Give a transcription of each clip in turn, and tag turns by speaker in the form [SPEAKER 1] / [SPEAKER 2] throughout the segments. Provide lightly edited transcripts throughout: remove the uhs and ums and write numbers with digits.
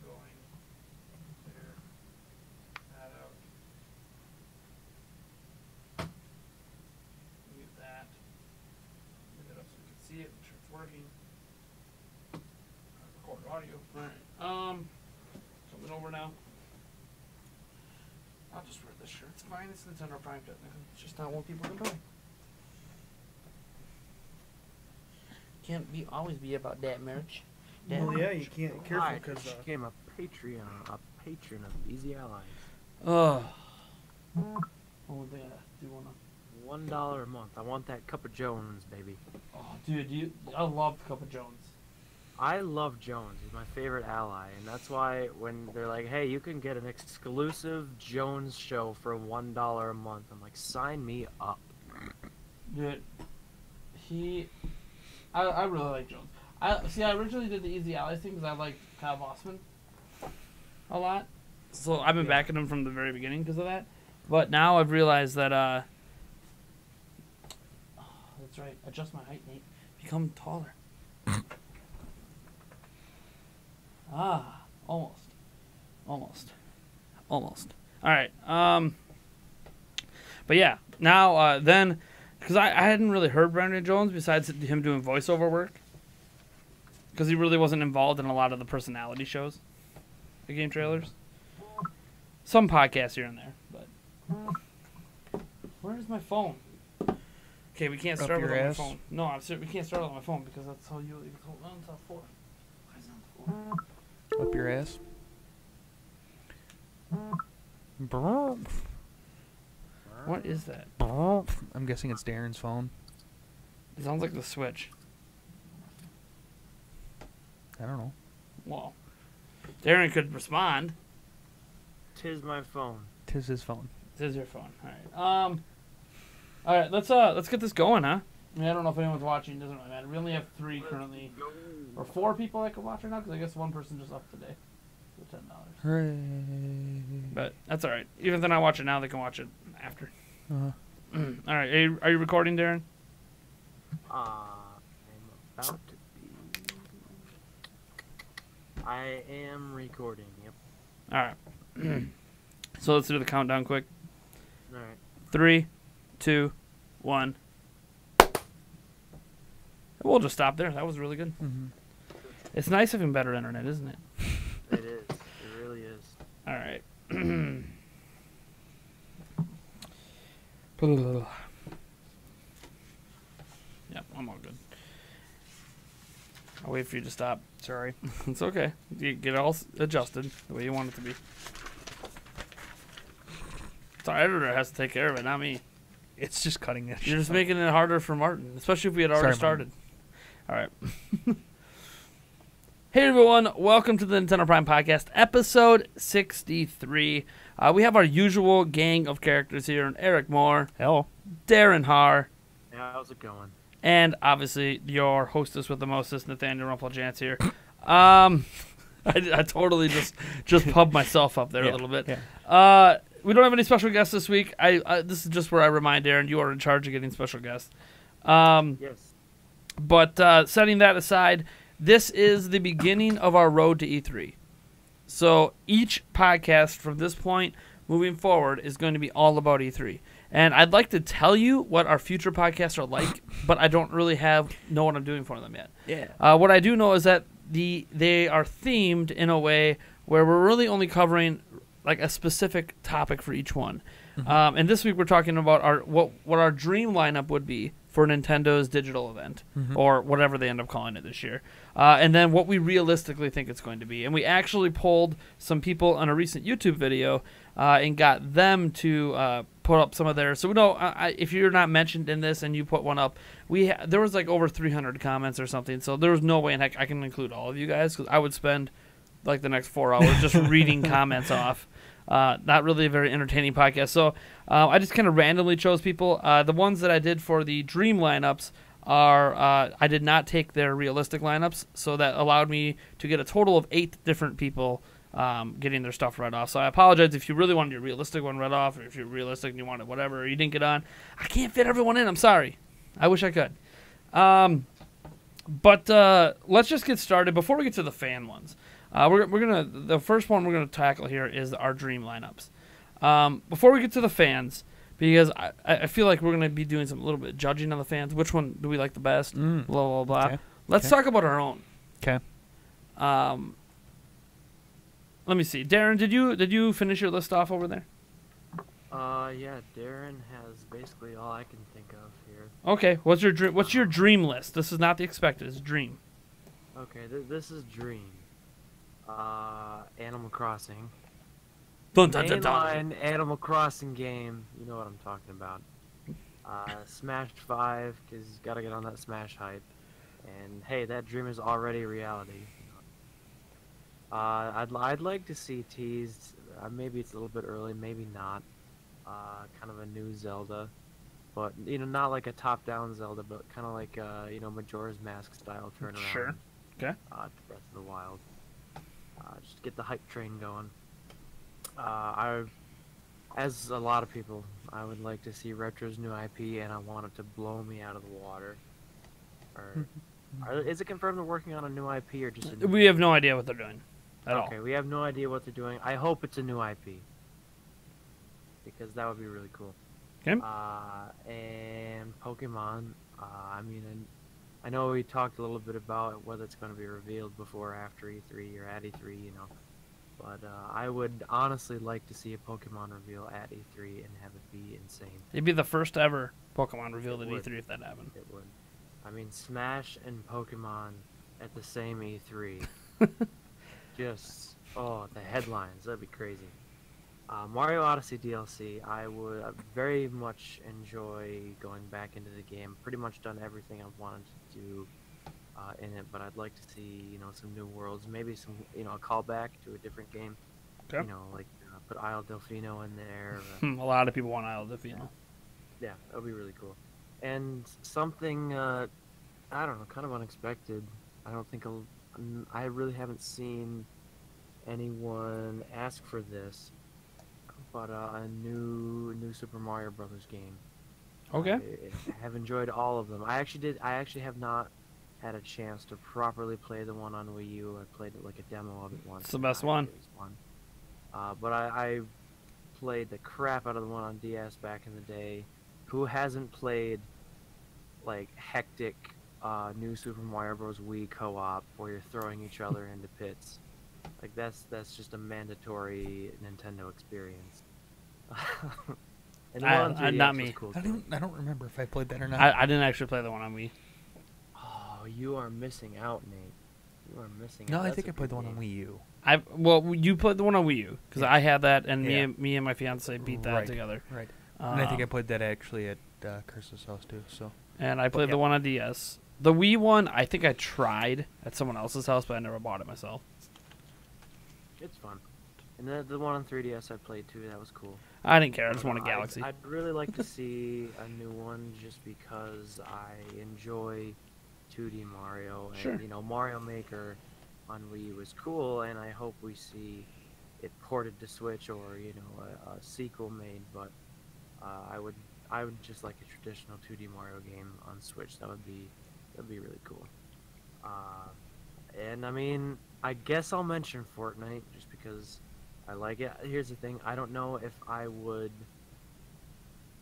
[SPEAKER 1] going. Clear that out. Mute that. Mute it up so we can see it. Make sure it's working. Record audio. Alright. Coming over now. I'll just wear this shirt. It's fine. It's Nintendo Prime technically. It's just not what people can buy.
[SPEAKER 2] Can't always be about that merch.
[SPEAKER 3] Well, yeah, you can't. Careful, because
[SPEAKER 4] became a patron of Easy Allies.
[SPEAKER 2] Oh. Only thing I do wanna.
[SPEAKER 4] $1 a month. I want that Cup of Jones, baby.
[SPEAKER 2] Oh, dude, I love Cup of Jones.
[SPEAKER 4] I love Jones. He's my favorite ally, and that's why when they're like, "Hey, you can get an exclusive Jones show for $1 a month," I'm like, "Sign me up."
[SPEAKER 2] Dude, I really like Jones. I originally did the Easy Allies thing because I like Kyle Bossman a lot. So I've been backing him from the very beginning because of that. But now I've realized that, that's right. Adjust my height, Nate. Become taller. Almost. Alright. But yeah, now, then, because I hadn't really heard Brandon Jones besides him doing voiceover work. Because he really wasn't involved in a lot of the personality shows, the game trailers. Some podcasts here and there, but where's my phone? Okay, we can't start with my phone. No, I'm serious. We can't start with my phone because that's how you hold on to the floor. Why is it on the floor?
[SPEAKER 3] Up your ass.
[SPEAKER 2] What is that?
[SPEAKER 3] I'm guessing it's Darren's phone.
[SPEAKER 2] It sounds like the Switch.
[SPEAKER 3] I don't know.
[SPEAKER 2] Well, Darren could respond.
[SPEAKER 4] Tis my phone.
[SPEAKER 3] Tis his phone.
[SPEAKER 2] Tis your phone. All right. Let's get this going, huh? I mean, I don't know if anyone's watching. Doesn't really matter. We only have 3 currently, or 4 people that can watch right now. Because I guess one person just up today for $10.
[SPEAKER 3] Hooray!
[SPEAKER 2] But that's all right. Even if they're not watching now, they can watch it after.
[SPEAKER 3] Uh-huh.
[SPEAKER 2] All right. Are you recording, Darren?
[SPEAKER 4] I'm about to be. I am recording. Yep.
[SPEAKER 2] All right. So let's do the countdown quick.
[SPEAKER 4] All right.
[SPEAKER 2] 3, 2, 1. We'll just stop there. That was really good.
[SPEAKER 3] Mm-hmm.
[SPEAKER 2] It's nice having better internet, isn't it?
[SPEAKER 4] It is. It really is.
[SPEAKER 2] All right. Yep, I'm all good. I'll wait for you to stop.
[SPEAKER 3] Sorry.
[SPEAKER 2] It's okay. You get it all adjusted the way you want it to be. So our editor has to take care of it, not me.
[SPEAKER 3] It's just cutting it.
[SPEAKER 2] You're just making it harder for Martin, especially if we had already started. All right. Hey, everyone. Welcome to the Nintendo Prime Podcast, episode 63. We have our usual gang of characters here. Eric Moore.
[SPEAKER 3] Hello.
[SPEAKER 2] Darren Haar.
[SPEAKER 4] Yeah, how's it going?
[SPEAKER 2] And, obviously, your hostess with the mostest, Nathaniel Rumpelchance here. I totally just pubbed myself up there a little bit.
[SPEAKER 3] Yeah.
[SPEAKER 2] We don't have any special guests this week. This is just where I remind Darren you are in charge of getting special guests.
[SPEAKER 4] Yes.
[SPEAKER 2] But setting that aside, this is the beginning of our road to E3. So each podcast from this point moving forward is going to be all about E3. And I'd like to tell you what our future podcasts are like, but I don't really know what I'm doing for them yet.
[SPEAKER 3] Yeah.
[SPEAKER 2] What I do know is that they are themed in a way where we're really only covering like a specific topic for each one. Mm-hmm. And this week we're talking about what our dream lineup would be for Nintendo's digital event, or whatever they end up calling it this year. And then what we realistically think it's going to be. And we actually polled some people on a recent YouTube video and got them to put up some of theirs. So we know if you're not mentioned in this and you put one up, there was like over 300 comments or something. So there was no way in heck I can include all of you guys because I would spend like the next 4 hours just reading comments off. Not really a very entertaining podcast. So I just kind of randomly chose people. The ones that I did for the dream lineups are I did not take their realistic lineups, so that allowed me to get a total of 8 different people getting their stuff read off. So I apologize if you really wanted your realistic one read off, or if you're realistic and you wanted whatever, or you didn't get on. I can't fit everyone in. I'm sorry. I wish I could. But let's just get started. Before we get to the fan ones, The first one we're gonna tackle here is our dream lineups. Before we get to the fans, because I feel like we're gonna be doing some little bit of judging on the fans. Which one do we like the best? Blah blah blah.
[SPEAKER 3] Okay.
[SPEAKER 2] Let's talk about our own.
[SPEAKER 3] Okay.
[SPEAKER 2] Let me see. Darren, did you finish your list off over there?
[SPEAKER 4] Yeah, Darren has basically all I can think of here.
[SPEAKER 2] Okay. What's your dream list? This is not the expected. It's dream.
[SPEAKER 4] Okay, this is Dream. Animal Crossing.
[SPEAKER 2] Dun, dun, dun, dun.
[SPEAKER 4] Mainline Animal Crossing game. You know what I'm talking about. Smash 5, because you gotta get on that Smash hype. And hey, that dream is already reality. I'd like to see teased. Maybe it's a little bit early, maybe not. Kind of a new Zelda, but not like a top-down Zelda, but kind of like Majora's Mask style turnaround.
[SPEAKER 2] Sure. Okay.
[SPEAKER 4] To Breath of the Wild. Just get the hype train going. As a lot of people, I would like to see Retro's new IP, and I want it to blow me out of the water. Is it confirmed they're working on a new IP or just?
[SPEAKER 2] We have no idea what they're doing at all.
[SPEAKER 4] Okay, we have no idea what they're doing. I hope it's a new IP because that would be really cool.
[SPEAKER 2] Okay.
[SPEAKER 4] And Pokemon. I know we talked a little bit about whether it's going to be revealed before or after E3 or at E3, But I would honestly like to see a Pokemon reveal at E3 and have it be insane.
[SPEAKER 2] It'd be the first ever Pokemon revealed at
[SPEAKER 4] It would.
[SPEAKER 2] E3 if that happened.
[SPEAKER 4] It would. Smash and Pokemon at the same E3. Just, the headlines. That'd be crazy. Mario Odyssey DLC. I would very much enjoy going back into the game. Pretty much done everything I've wanted to do in it, but I'd like to see, some new worlds. Maybe some, a callback to a different game.
[SPEAKER 2] Okay.
[SPEAKER 4] Put Isle Delfino in there.
[SPEAKER 2] A lot of people want Isle Delfino.
[SPEAKER 4] Yeah, that would be really cool. And something, I don't know, kind of unexpected. I really haven't seen anyone ask for this, but a new Super Mario Brothers game.
[SPEAKER 2] Okay.
[SPEAKER 4] I have enjoyed all of them. I actually have not had a chance to properly play the one on Wii U. I played it like a demo of it once.
[SPEAKER 2] It's the best one.
[SPEAKER 4] It was fun. But I played the crap out of the one on DS back in the day. Who hasn't played like hectic new Super Mario Bros. Wii co-op where you're throwing each other into pits? Like that's just a mandatory Nintendo experience. And the one on 3DS
[SPEAKER 2] not
[SPEAKER 4] was
[SPEAKER 2] me.
[SPEAKER 4] cool
[SPEAKER 3] I
[SPEAKER 4] too.
[SPEAKER 3] don't remember if I played that or not.
[SPEAKER 2] I didn't actually play the one on Wii.
[SPEAKER 4] Oh, you are missing out, Nate. You are missing
[SPEAKER 3] No,
[SPEAKER 4] out.
[SPEAKER 3] I
[SPEAKER 4] That's
[SPEAKER 3] think
[SPEAKER 4] a
[SPEAKER 3] I played
[SPEAKER 4] good
[SPEAKER 3] the one on
[SPEAKER 4] game.
[SPEAKER 3] Wii U.
[SPEAKER 2] Well, you played the one on Wii U because I had that, and
[SPEAKER 3] Yeah.
[SPEAKER 2] me and my fiance beat that
[SPEAKER 3] Right.
[SPEAKER 2] together.
[SPEAKER 3] Right. And I think I played that actually at Curse's house too. So.
[SPEAKER 2] And I played the one on DS. The Wii one, I think I tried at someone else's house, but I never bought it myself.
[SPEAKER 4] It's fun. And the one on 3DS I played too. That was cool.
[SPEAKER 2] I didn't care. I just wanted Galaxy.
[SPEAKER 4] I'd really like to see a new one just because I enjoy 2D Mario. And,
[SPEAKER 2] Sure.
[SPEAKER 4] Mario Maker on Wii U was cool, and I hope we see it ported to Switch or, a sequel made. But I would just like a traditional 2D Mario game on Switch. That'd be really cool. And I guess I'll mention Fortnite just because I like it. Here's the thing, I don't know if I would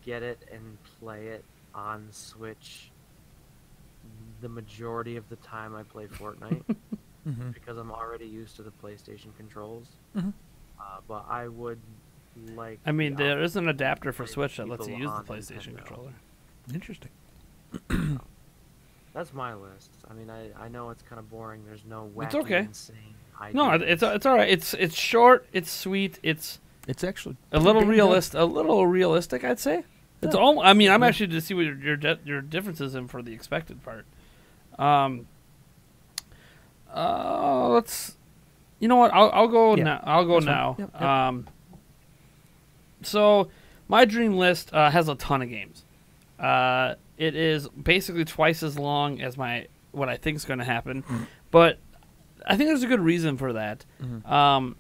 [SPEAKER 4] get it and play it on Switch the majority of the time I play Fortnite
[SPEAKER 3] Mm-hmm.
[SPEAKER 4] because I'm already used to the PlayStation controls.
[SPEAKER 3] Mhm.
[SPEAKER 4] But I would like...
[SPEAKER 2] there is an adapter for
[SPEAKER 4] play
[SPEAKER 2] Switch that lets you
[SPEAKER 4] people
[SPEAKER 2] use the
[SPEAKER 4] on
[SPEAKER 2] PlayStation
[SPEAKER 4] Nintendo.
[SPEAKER 2] controller.
[SPEAKER 3] Interesting.
[SPEAKER 4] That's my list. I know it's kind of boring. There's no wacky,
[SPEAKER 2] It's okay.
[SPEAKER 4] insane
[SPEAKER 2] No,
[SPEAKER 4] ideas.
[SPEAKER 2] it's all right. It's short. It's sweet. It's
[SPEAKER 3] It's actually
[SPEAKER 2] a little
[SPEAKER 3] pretty
[SPEAKER 2] realistic. A little realistic, I'd say. It's all. I'm actually to see what your differences in for the expected part. Let's. You know what? I'll go now. I'll go
[SPEAKER 3] That's fine.
[SPEAKER 2] now.
[SPEAKER 3] Yep.
[SPEAKER 2] So my dream list has a ton of games. It is basically twice as long as what I think is going to happen, but I think there's a good reason for that.
[SPEAKER 3] Mhm.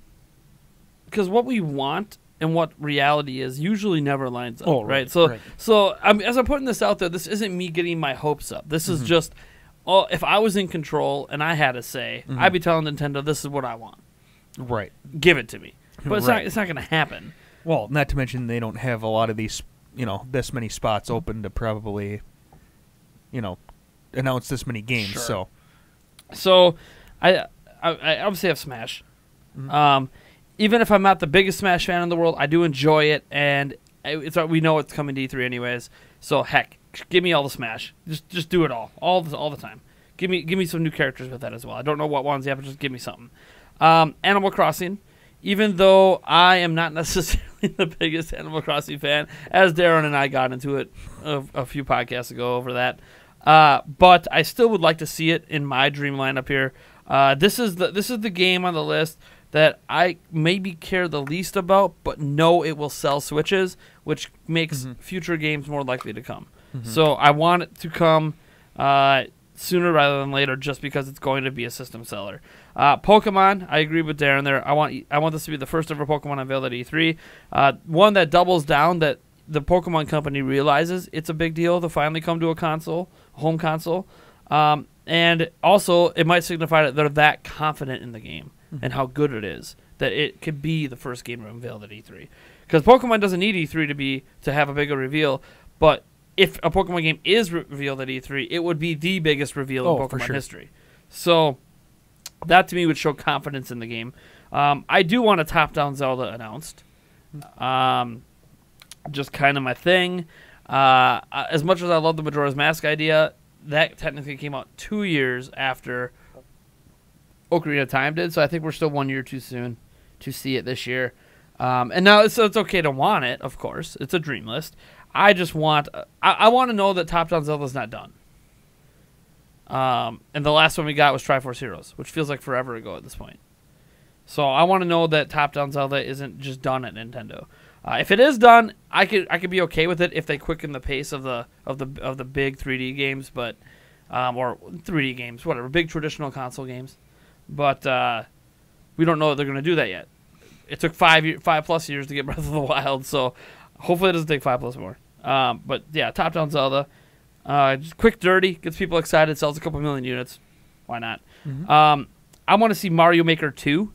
[SPEAKER 2] Because what we want and what reality is usually never lines up,
[SPEAKER 3] Oh,
[SPEAKER 2] right?
[SPEAKER 3] right, right.
[SPEAKER 2] So as I'm putting this out there, this isn't me getting my hopes up. This is just if I was in control and I had a say, I'd be telling Nintendo, this is what I want.
[SPEAKER 3] Right.
[SPEAKER 2] Give it to me. But
[SPEAKER 3] Right.
[SPEAKER 2] it's not going to happen.
[SPEAKER 3] Well, not to mention they don't have a lot of these, this many spots open to probably, announce this many games.
[SPEAKER 2] Sure.
[SPEAKER 3] So
[SPEAKER 2] I obviously have Smash. Even if I'm not the biggest Smash fan in the world, I do enjoy it, and we know it's coming to E3 anyways. So heck, give me all the Smash. Just do it all the time. Give me some new characters with that as well. I don't know what ones yet, but just give me something. Animal Crossing, even though I am not necessarily the biggest Animal Crossing fan, as Darren and I got into it a few podcasts ago over that. But I still would like to see it in my dream lineup here. This is the game on the list that I maybe care the least about, but know it will sell Switches, which makes future games more likely to come. So I want it to come sooner rather than later, just because it's going to be a system seller. Pokemon, I agree with Darren there. I want this to be the first ever Pokemon unveiled at E3. One that doubles down that the Pokemon company realizes it's a big deal to finally come to a home console. And also, it might signify that they're that confident in the game and how good it is that it could be the first game unveiled at E3. Because Pokemon doesn't need E3 to have a bigger reveal, but if a Pokemon game is revealed at E3, it would be the biggest reveal in Pokemon history. So that to me would show confidence in the game. I do want a top-down Zelda announced. Just kind of my thing. As much as I love the Majora's Mask idea, that technically came out 2 years after Ocarina of Time did, so I think we're still 1 year too soon to see it this year. And now it's okay to want it, of course. It's a dream list. I just want I want to know that top-down Zelda's not done. And the last one we got was Triforce Heroes, which feels like forever ago at this point. So I want to know that top-down Zelda isn't just done at Nintendo. If it is done, I could be okay with it if they quicken the pace of the big 3D games, but or 3D games, whatever, big traditional console games. But we don't know that they're going to do that yet. It took 5+ years to get Breath of the Wild, so hopefully it doesn't take 5+ more. But yeah, top-down Zelda, just quick, dirty, gets people excited, sells a couple million units. Why not? I want to see Mario Maker 2.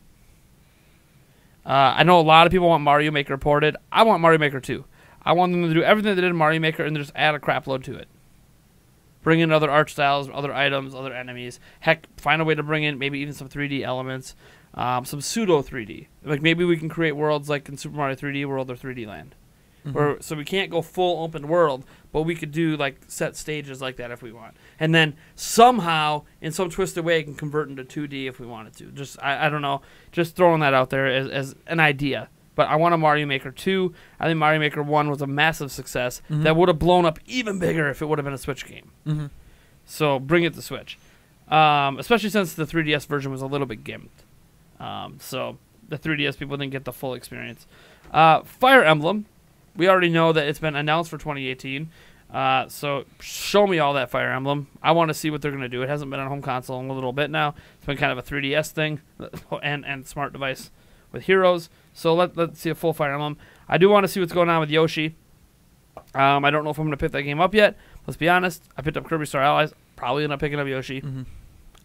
[SPEAKER 2] I know a lot of people want Mario Maker ported. I want Mario Maker 2. I want them to do everything they did in Mario Maker and just add a crap load to it. Bring in other art styles, other items, other enemies. Heck, find a way to bring in maybe even some 3D elements, some pseudo 3D. Like maybe we can create worlds like in Super Mario 3D World or 3D Land. So we can't go full open world, but we could do like set stages like that if we want. And then somehow, in some twisted way, it can convert into 2D if we wanted to. Just I don't know. Just throwing that out there as an idea. But I want a Mario Maker 2. I think Mario Maker 1 was a massive success that would have blown up even bigger if it would have been a Switch game. So bring it to Switch. Especially since the 3DS version was a little bit gimped. So the 3DS people didn't get the full experience. Fire Emblem. We already know that it's been announced for 2018. So show me all that Fire Emblem. I want to see what they're going to do. It hasn't been on home console in a little bit now. It's been kind of a 3DS thing and smart device with Heroes. So let's see a full Fire Emblem. I do want to see what's going on with Yoshi. I don't know if I'm going to pick that game up yet. Let's be honest. I picked up Kirby Star Allies. Probably end up picking up Yoshi.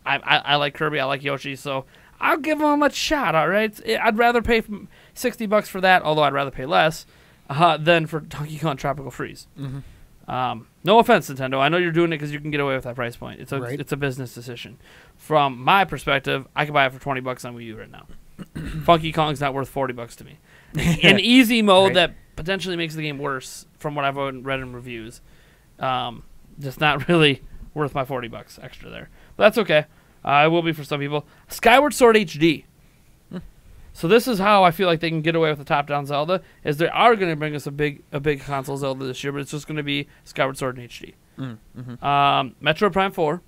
[SPEAKER 2] I like Kirby. I like Yoshi. So I'll give them a shot, all right? I'd rather pay $60 for that, although I'd rather pay less. Than for Donkey Kong Tropical Freeze. No offense, Nintendo. I know you're doing it because you can get away with that price point. It's a business decision. From my perspective, I could buy it for $20 on Wii U right now. Funky Kong's not worth $40 to me. An easy mode that potentially makes the game worse, from what I've read in reviews. Just not really worth my $40 extra there. But that's okay. It will be for some people. Skyward Sword HD. So this is how I feel like they can get away with the top-down Zelda, is they are going to bring us a big console Zelda this year, but it's just going to be Skyward Sword in HD. Metroid Prime 4.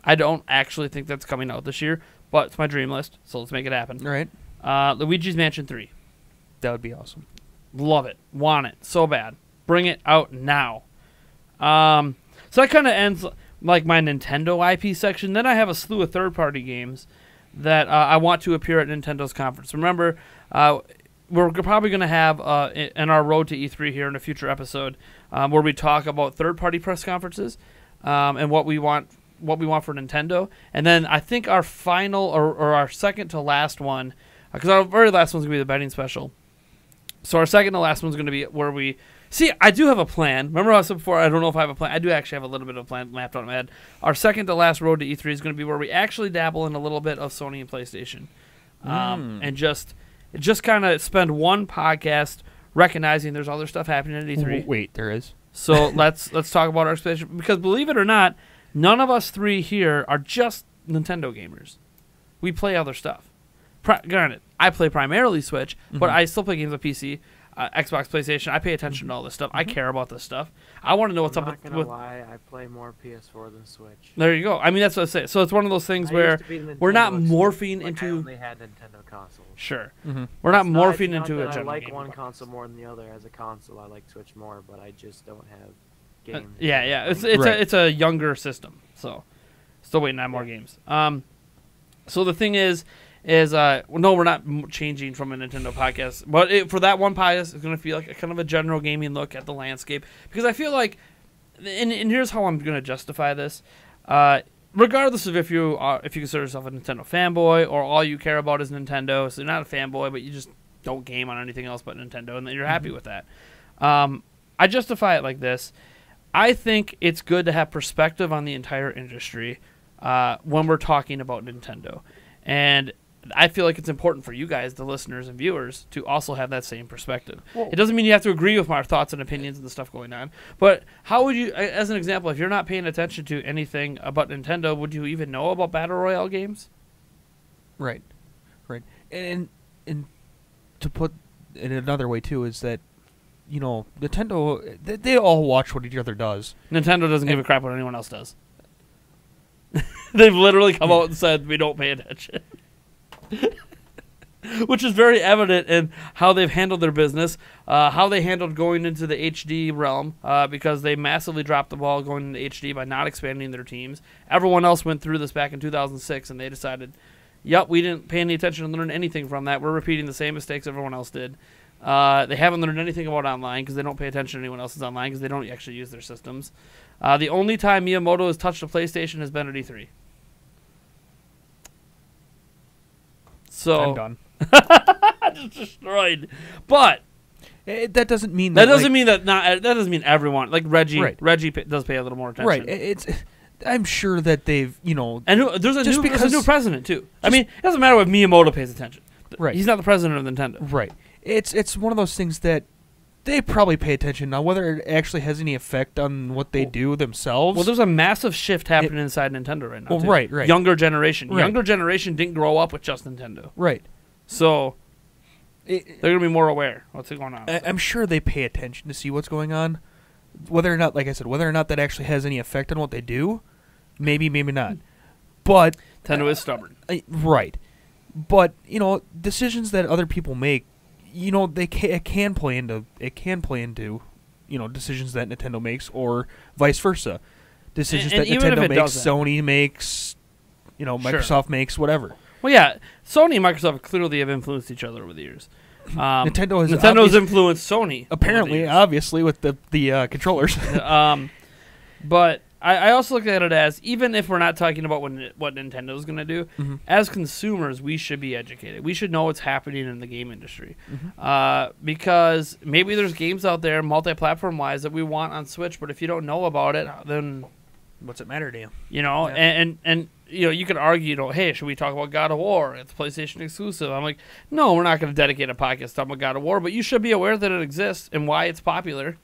[SPEAKER 2] I don't actually think that's coming out this year, but it's my dream list, so let's make it happen.
[SPEAKER 3] Right.
[SPEAKER 2] Luigi's Mansion 3.
[SPEAKER 3] That would be awesome.
[SPEAKER 2] Love it. Want it. So bad. Bring it out now. So that kind of ends like my Nintendo IP section. Then I have a slew of third-party games that I want to appear at Nintendo's conference. Remember, we're probably going to have in our road to E3 here in a future episode where we talk about third-party press conferences and what we want what we want for Nintendo, and then I think our final or our second to last one, because our very last one's gonna be the betting special. So our second to last one's gonna be where we see. I do have a plan. Remember I said before, I don't know if I have a plan. I do actually have a little bit of a plan mapped out in my head. Our second to last road to E3 is gonna be where we actually dabble in a little bit of Sony and PlayStation, and just kind of spend one podcast recognizing there's other stuff happening at E3.
[SPEAKER 3] Wait, there is.
[SPEAKER 2] So let's talk about our expectation, because believe it or not, none of us three here are just Nintendo gamers. We play other stuff. Granted, I play primarily Switch, but I still play games on PC, Xbox, PlayStation. I pay attention to all this stuff. I care about this stuff. I want to know what's up with.
[SPEAKER 4] I'm not gonna lie, I play more PS4 than Switch.
[SPEAKER 2] There you go. I mean, that's what I say. So it's one of those things where we're not morphing into.
[SPEAKER 4] I only had Nintendo consoles.
[SPEAKER 2] Sure, we're not morphing
[SPEAKER 4] It's not
[SPEAKER 2] into a
[SPEAKER 4] that
[SPEAKER 2] general
[SPEAKER 4] I like
[SPEAKER 2] game
[SPEAKER 4] one
[SPEAKER 2] about
[SPEAKER 4] console more than the other. As a console, I like Switch more, but I just don't have games.
[SPEAKER 2] yeah. It's
[SPEAKER 3] Right.
[SPEAKER 2] it's a younger system, so still waiting on more games. So the thing is no, we're not changing from a Nintendo podcast, but for that one podcast, it's going to feel like a kind of a general gaming look at the landscape, because I feel like, and here's how I'm going to justify this. Regardless of if you consider yourself a Nintendo fanboy or all you care about is Nintendo, so you're not a fanboy, but you just don't game on anything else but Nintendo, and then you're happy with that. I justify it like this. I think it's good to have perspective on the entire industry when we're talking about Nintendo. And I feel like it's important for you guys, the listeners and viewers, to also have that same perspective.
[SPEAKER 3] Well,
[SPEAKER 2] it doesn't mean you have to agree with my thoughts and opinions and the stuff going on. But how would you, as an example, if you're not paying attention to anything about Nintendo, would you even know about Battle Royale games?
[SPEAKER 3] Right. And to put it another way, too, is that, Nintendo, they all watch what each other does.
[SPEAKER 2] Nintendo doesn't give a crap what anyone else does. They've literally come out and said, we don't pay attention. Which is very evident in how they've handled their business, how they handled going into the HD realm, because they massively dropped the ball going into HD by not expanding their teams. Everyone else went through this back in 2006, and they decided, yep, we didn't pay any attention and learn anything from that. We're repeating the same mistakes everyone else did. They haven't learned anything about online because they don't pay attention to anyone else's online because they don't actually use their systems. The only time Miyamoto has touched a PlayStation has been at E3. So
[SPEAKER 3] I'm done.
[SPEAKER 2] just destroyed. But
[SPEAKER 3] That doesn't mean
[SPEAKER 2] that doesn't mean that doesn't mean everyone, like Reggie.
[SPEAKER 3] Right.
[SPEAKER 2] Reggie does pay a little more attention.
[SPEAKER 3] Right. I'm sure that they've
[SPEAKER 2] and there's a
[SPEAKER 3] because-
[SPEAKER 2] new president too. I mean, it doesn't matter if Miyamoto pays attention.
[SPEAKER 3] Right.
[SPEAKER 2] He's not the president of Nintendo.
[SPEAKER 3] Right. It's one of those things that they probably pay attention. Now, whether it actually has any effect on what they do themselves.
[SPEAKER 2] Well, there's a massive shift happening inside Nintendo right now.
[SPEAKER 3] Well,
[SPEAKER 2] too.
[SPEAKER 3] right.
[SPEAKER 2] Younger generation.
[SPEAKER 3] Right.
[SPEAKER 2] Younger generation didn't grow up with just Nintendo.
[SPEAKER 3] Right.
[SPEAKER 2] So they're going to be more aware of what's going on.
[SPEAKER 3] I'm sure they pay attention to see what's going on. Whether or not, like I said, whether or not that actually has any effect on what they do, maybe not. But
[SPEAKER 2] Nintendo is stubborn.
[SPEAKER 3] Right. But, decisions that other people make, it can play into decisions that Nintendo makes, or vice versa. Decisions
[SPEAKER 2] And
[SPEAKER 3] that
[SPEAKER 2] even if
[SPEAKER 3] Nintendo
[SPEAKER 2] it
[SPEAKER 3] makes,
[SPEAKER 2] doesn't.
[SPEAKER 3] Sony makes, Microsoft makes, whatever.
[SPEAKER 2] Well, yeah, Sony and Microsoft clearly have influenced each other over the years.
[SPEAKER 3] Nintendo's
[SPEAKER 2] influenced Sony
[SPEAKER 3] apparently, obviously, with the controllers.
[SPEAKER 2] But I also look at it as, even if we're not talking about what Nintendo's going to do, as consumers, we should be educated. We should know what's happening in the game industry. Because maybe there's games out there, multi-platform-wise, that we want on Switch, but if you don't know about it, then
[SPEAKER 3] What's it matter to you?
[SPEAKER 2] And you could argue, hey, should we talk about God of War? It's PlayStation exclusive. I'm like, no, we're not going to dedicate a podcast to talk about God of War, but you should be aware that it exists and why it's popular.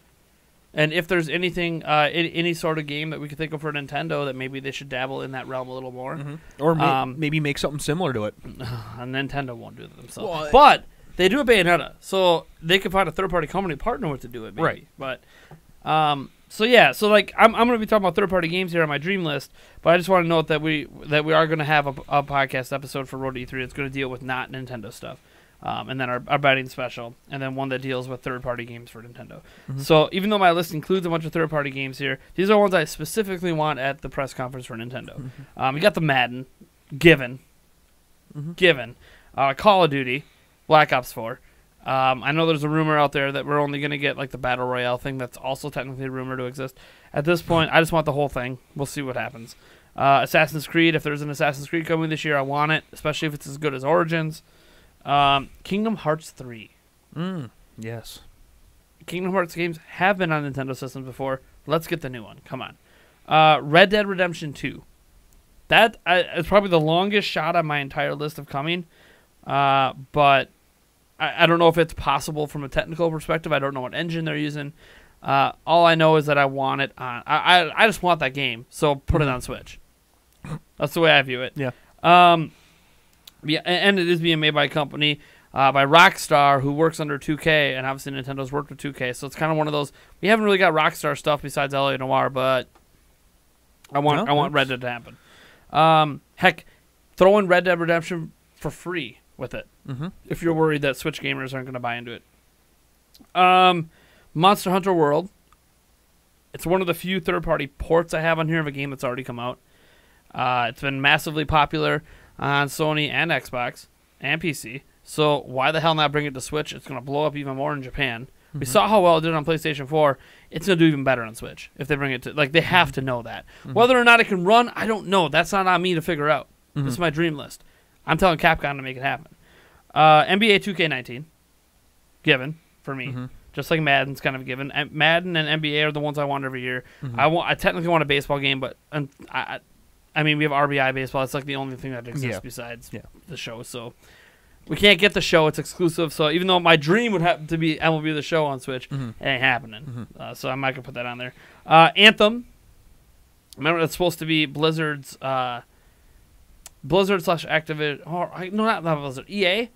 [SPEAKER 2] And if there's anything, any sort of game that we could think of for Nintendo that maybe they should dabble in that realm a little more.
[SPEAKER 3] Or maybe make something similar to it.
[SPEAKER 2] Nintendo won't do it themselves.
[SPEAKER 3] Well,
[SPEAKER 2] but they do a Bayonetta, so they could find a third-party company to partner with to do it, maybe.
[SPEAKER 3] Right.
[SPEAKER 2] But, so yeah, so like I'm going to be talking about third-party games here on my dream list, but I just want to note that we are going to have a podcast episode for Road to E3 that's going to deal with not Nintendo stuff. And then our betting special, and then one that deals with third-party games for Nintendo. So even though my list includes a bunch of third-party games here, these are ones I specifically want at the press conference for Nintendo. You got the Madden, given, Call of Duty, Black Ops 4. I know there's a rumor out there that we're only going to get like the Battle Royale thing that's also technically rumored to exist. At this point, I just want the whole thing. We'll see what happens. Assassin's Creed, if there's an Assassin's Creed coming this year, I want it, especially if it's as good as Origins. Kingdom Hearts 3.
[SPEAKER 3] Yes.
[SPEAKER 2] Kingdom Hearts games have been on Nintendo systems before. Let's get the new one. Come on. Red Dead Redemption 2. That is probably the longest shot on my entire list of coming. But I don't know if it's possible from a technical perspective. I don't know what engine they're using. All I know is that I want it on. I just want that game, so put it on Switch. That's the way I view it.
[SPEAKER 3] Yeah.
[SPEAKER 2] Yeah, and it is being made by a company by Rockstar, who works under 2K, and obviously Nintendo's worked with 2K, so it's kind of one of those. We haven't really got Rockstar stuff besides LA Noire, but I want Red Dead to happen. Heck, throw in Red Dead Redemption for free with it. If you're worried that Switch gamers aren't going to buy into it. Monster Hunter World. It's one of the few third-party ports I have on here of a game that's already come out. It's been massively popular on Sony and Xbox and PC. So why the hell not bring it to Switch? It's going to blow up even more in Japan. We saw how well it did on PlayStation 4. It's going to do even better on Switch if they bring it to... Like, they have to know that. Whether or not it can run, I don't know. That's not on me to figure out. This is my dream list. I'm telling Capcom to make it happen. NBA 2K19. Given, for me. Just like Madden's kind of given. Madden and NBA are the ones I want every year. I technically want a baseball game, but I mean, we have RBI baseball. It's like the only thing that exists besides the show. So we can't get the show. It's exclusive. So even though my dream would have to be MLB The Show on Switch, it ain't happening. So I'm not going to put that on there. Anthem. Remember, it's supposed to be Blizzard's... Blizzard / Activision... no, not Blizzard. EA?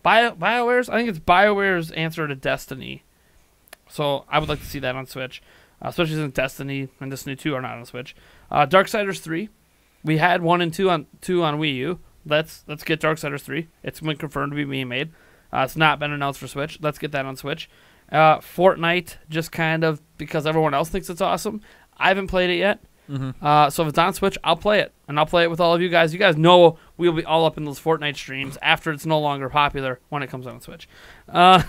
[SPEAKER 2] BioWare's? I think it's BioWare's answer to Destiny. So I would like to see that on Switch. Especially since Destiny and Destiny 2 are not on Switch. Darksiders 3. We had 1 and 2 on Wii U. Let's get Darksiders 3. It's been confirmed to be being made. It's not been announced for Switch. Let's get that on Switch. Fortnite, just kind of because everyone else thinks it's awesome. I haven't played it yet. So if it's on Switch, I'll play it. And I'll play it with all of you guys. You guys know we'll be all up in those Fortnite streams after it's no longer popular when it comes on Switch. And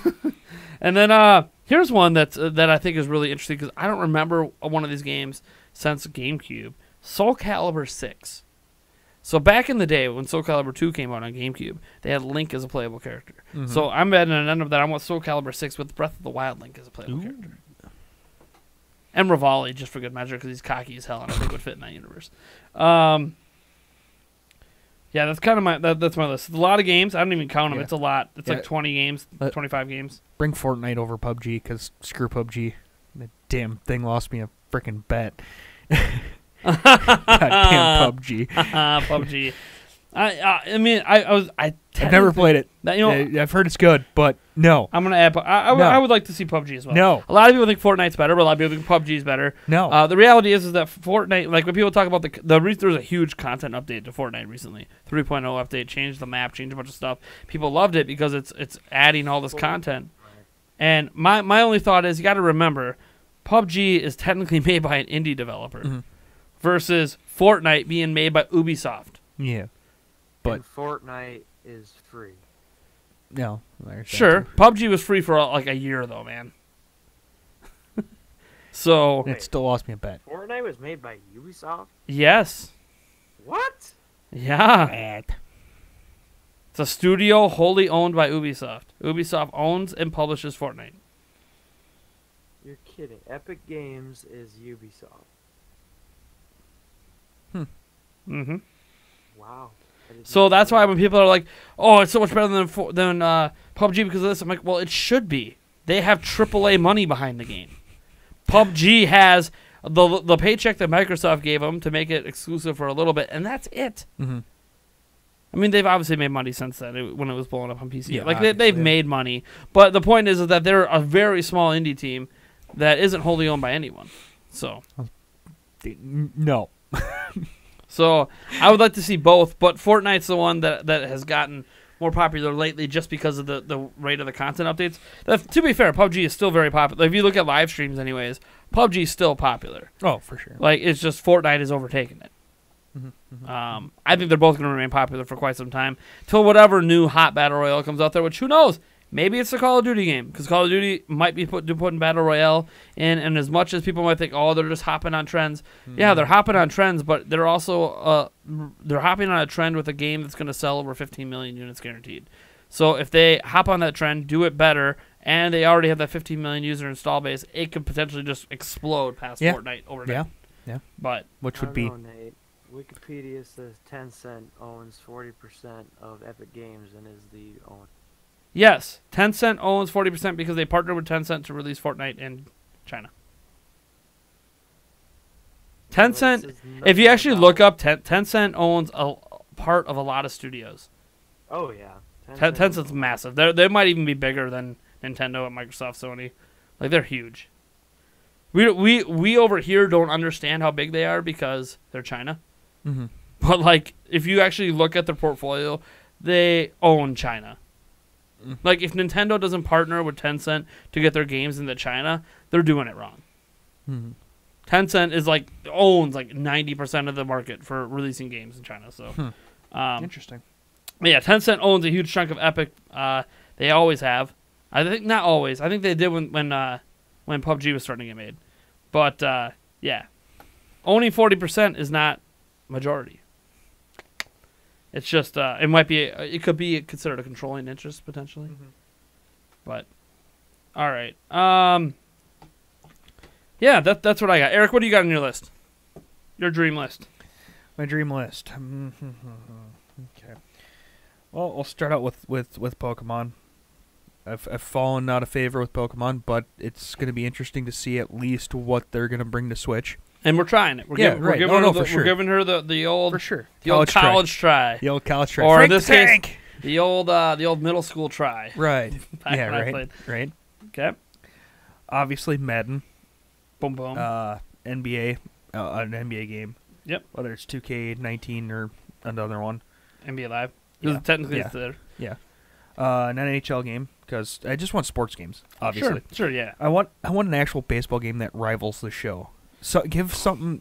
[SPEAKER 2] then here's one that I think is really interesting because I don't remember one of these games since GameCube. Soul Calibur 6. So back in the day when Soul Calibur 2 came out on GameCube, they had Link as a playable character. So I'm at an end of that. I want Soul Calibur 6 with Breath of the Wild Link as a playable character. And Rivali, just for good measure, because he's cocky as hell, and I think would fit in that universe. Yeah, that's kind of that's my list. It's a lot of games. I don't even count them. It's a lot. It's like 20 games, 25 games.
[SPEAKER 3] Bring Fortnite over PUBG, because screw PUBG. That damn thing lost me a freaking bet. Goddamn PUBG.
[SPEAKER 2] PUBG. I mean, I've
[SPEAKER 3] never played it.
[SPEAKER 2] That,
[SPEAKER 3] I've heard it's good, but no.
[SPEAKER 2] I'm gonna add. I would like to see PUBG as well.
[SPEAKER 3] No.
[SPEAKER 2] A lot of people think Fortnite's better, but a lot of people think PUBG's better.
[SPEAKER 3] No.
[SPEAKER 2] The reality is that Fortnite, like when people talk about there was a huge content update to Fortnite recently. 3.0 update, changed the map, changed a bunch of stuff. People loved it because it's adding all this content. And my only thought is you got to remember, PUBG is technically made by an indie developer versus Fortnite being made by Ubisoft.
[SPEAKER 3] Yeah. But
[SPEAKER 4] and Fortnite is free.
[SPEAKER 3] No.
[SPEAKER 2] Sure. PUBG was free for like a year, though, man. So
[SPEAKER 3] it still lost me a bet.
[SPEAKER 4] Fortnite was made by Ubisoft?
[SPEAKER 2] Yes.
[SPEAKER 4] What?
[SPEAKER 2] Yeah. It's a studio wholly owned by Ubisoft. Ubisoft owns and publishes Fortnite.
[SPEAKER 4] You're kidding. Epic Games is Ubisoft. Wow.
[SPEAKER 2] So that's why when people are like, "Oh, it's so much better than PUBG because of this," I'm like, "Well, it should be. They have AAA money behind the game. PUBG has the paycheck that Microsoft gave them to make it exclusive for a little bit, and that's it. I mean, they've obviously made money since then when it was blowing up on PC.
[SPEAKER 3] Yeah,
[SPEAKER 2] like they've made money, but the point is that they're a very small indie team that isn't wholly owned by anyone. So
[SPEAKER 3] no.
[SPEAKER 2] So I would like to see both, but Fortnite's the one that has gotten more popular lately just because of the rate of the content updates. To be fair, PUBG is still very popular. If you look at live streams anyways, PUBG is still popular.
[SPEAKER 3] Oh, for sure.
[SPEAKER 2] Like, it's just Fortnite has overtaken it. I think they're both going to remain popular for quite some time till whatever new hot battle royale comes out there, which who knows? Maybe it's a Call of Duty game, because Call of Duty might be putting Battle Royale in, and as much as people might think, oh, they're just hopping on trends. Yeah, they're hopping on trends, but they're also they're hopping on a trend with a game that's going to sell over 15 million units guaranteed. So if they hop on that trend, do it better, and they already have that 15 million user install base, it could potentially just explode past Fortnite overnight.
[SPEAKER 3] Yeah.
[SPEAKER 2] But
[SPEAKER 3] which
[SPEAKER 4] I
[SPEAKER 3] would
[SPEAKER 4] don't
[SPEAKER 3] be
[SPEAKER 4] know, Nate. Wikipedia says Tencent owns 40% of Epic Games and is the owner.
[SPEAKER 2] yes, Tencent owns 40% because they partnered with Tencent to release Fortnite in China. Tencent, if you actually look up, Tencent owns a part of a lot of studios.
[SPEAKER 4] Oh yeah,
[SPEAKER 2] Tencent's massive. They might even be bigger than Nintendo and Microsoft, Sony. Like, they're huge. We over here don't understand how big they are because they're China.
[SPEAKER 3] Mm-hmm.
[SPEAKER 2] But like, if you actually look at their portfolio, they own China. Like, if Nintendo doesn't partner with Tencent to get their games into China, they're doing it wrong.
[SPEAKER 3] Mm-hmm.
[SPEAKER 2] Tencent is owns 90% of the market for releasing games in China. So,
[SPEAKER 3] Interesting.
[SPEAKER 2] yeah, Tencent owns a huge chunk of Epic. They always have. I think not always. I think they did when PUBG was starting to get made. But yeah, owning 40% is not majority. It's just it could be considered a controlling interest potentially.
[SPEAKER 3] Mm-hmm.
[SPEAKER 2] But all right, yeah, that's what I got. Eric, what do you got on your list? Your dream list.
[SPEAKER 3] My dream list. Okay. Well, we'll start out with Pokemon. I've fallen out of favor with Pokemon, but it's going to be interesting to see at least what they're going to bring to Switch.
[SPEAKER 2] And we're trying it. We're
[SPEAKER 3] Yeah,
[SPEAKER 2] giving,
[SPEAKER 3] right.
[SPEAKER 2] We're giving
[SPEAKER 3] No,
[SPEAKER 2] her
[SPEAKER 3] for sure.
[SPEAKER 2] We're giving her the old
[SPEAKER 3] For sure.
[SPEAKER 2] the old college try.
[SPEAKER 3] The old college try.
[SPEAKER 2] Or
[SPEAKER 3] Frank
[SPEAKER 2] this
[SPEAKER 3] the
[SPEAKER 2] case,
[SPEAKER 3] Tank!
[SPEAKER 2] the old middle school try.
[SPEAKER 3] Right.
[SPEAKER 2] Back
[SPEAKER 3] Yeah,
[SPEAKER 2] when I
[SPEAKER 3] right.
[SPEAKER 2] played.
[SPEAKER 3] Right.
[SPEAKER 2] Okay.
[SPEAKER 3] Obviously, Madden.
[SPEAKER 2] Boom boom.
[SPEAKER 3] NBA. An NBA game.
[SPEAKER 2] Yep.
[SPEAKER 3] Whether it's 2K19 or another one.
[SPEAKER 2] NBA Live.
[SPEAKER 3] Yeah.
[SPEAKER 2] Technically,
[SPEAKER 3] Yeah.
[SPEAKER 2] it's there.
[SPEAKER 3] Yeah. An NHL game, because I just want sports games, obviously.
[SPEAKER 2] Sure, yeah.
[SPEAKER 3] I want an actual baseball game that rivals the show. So give something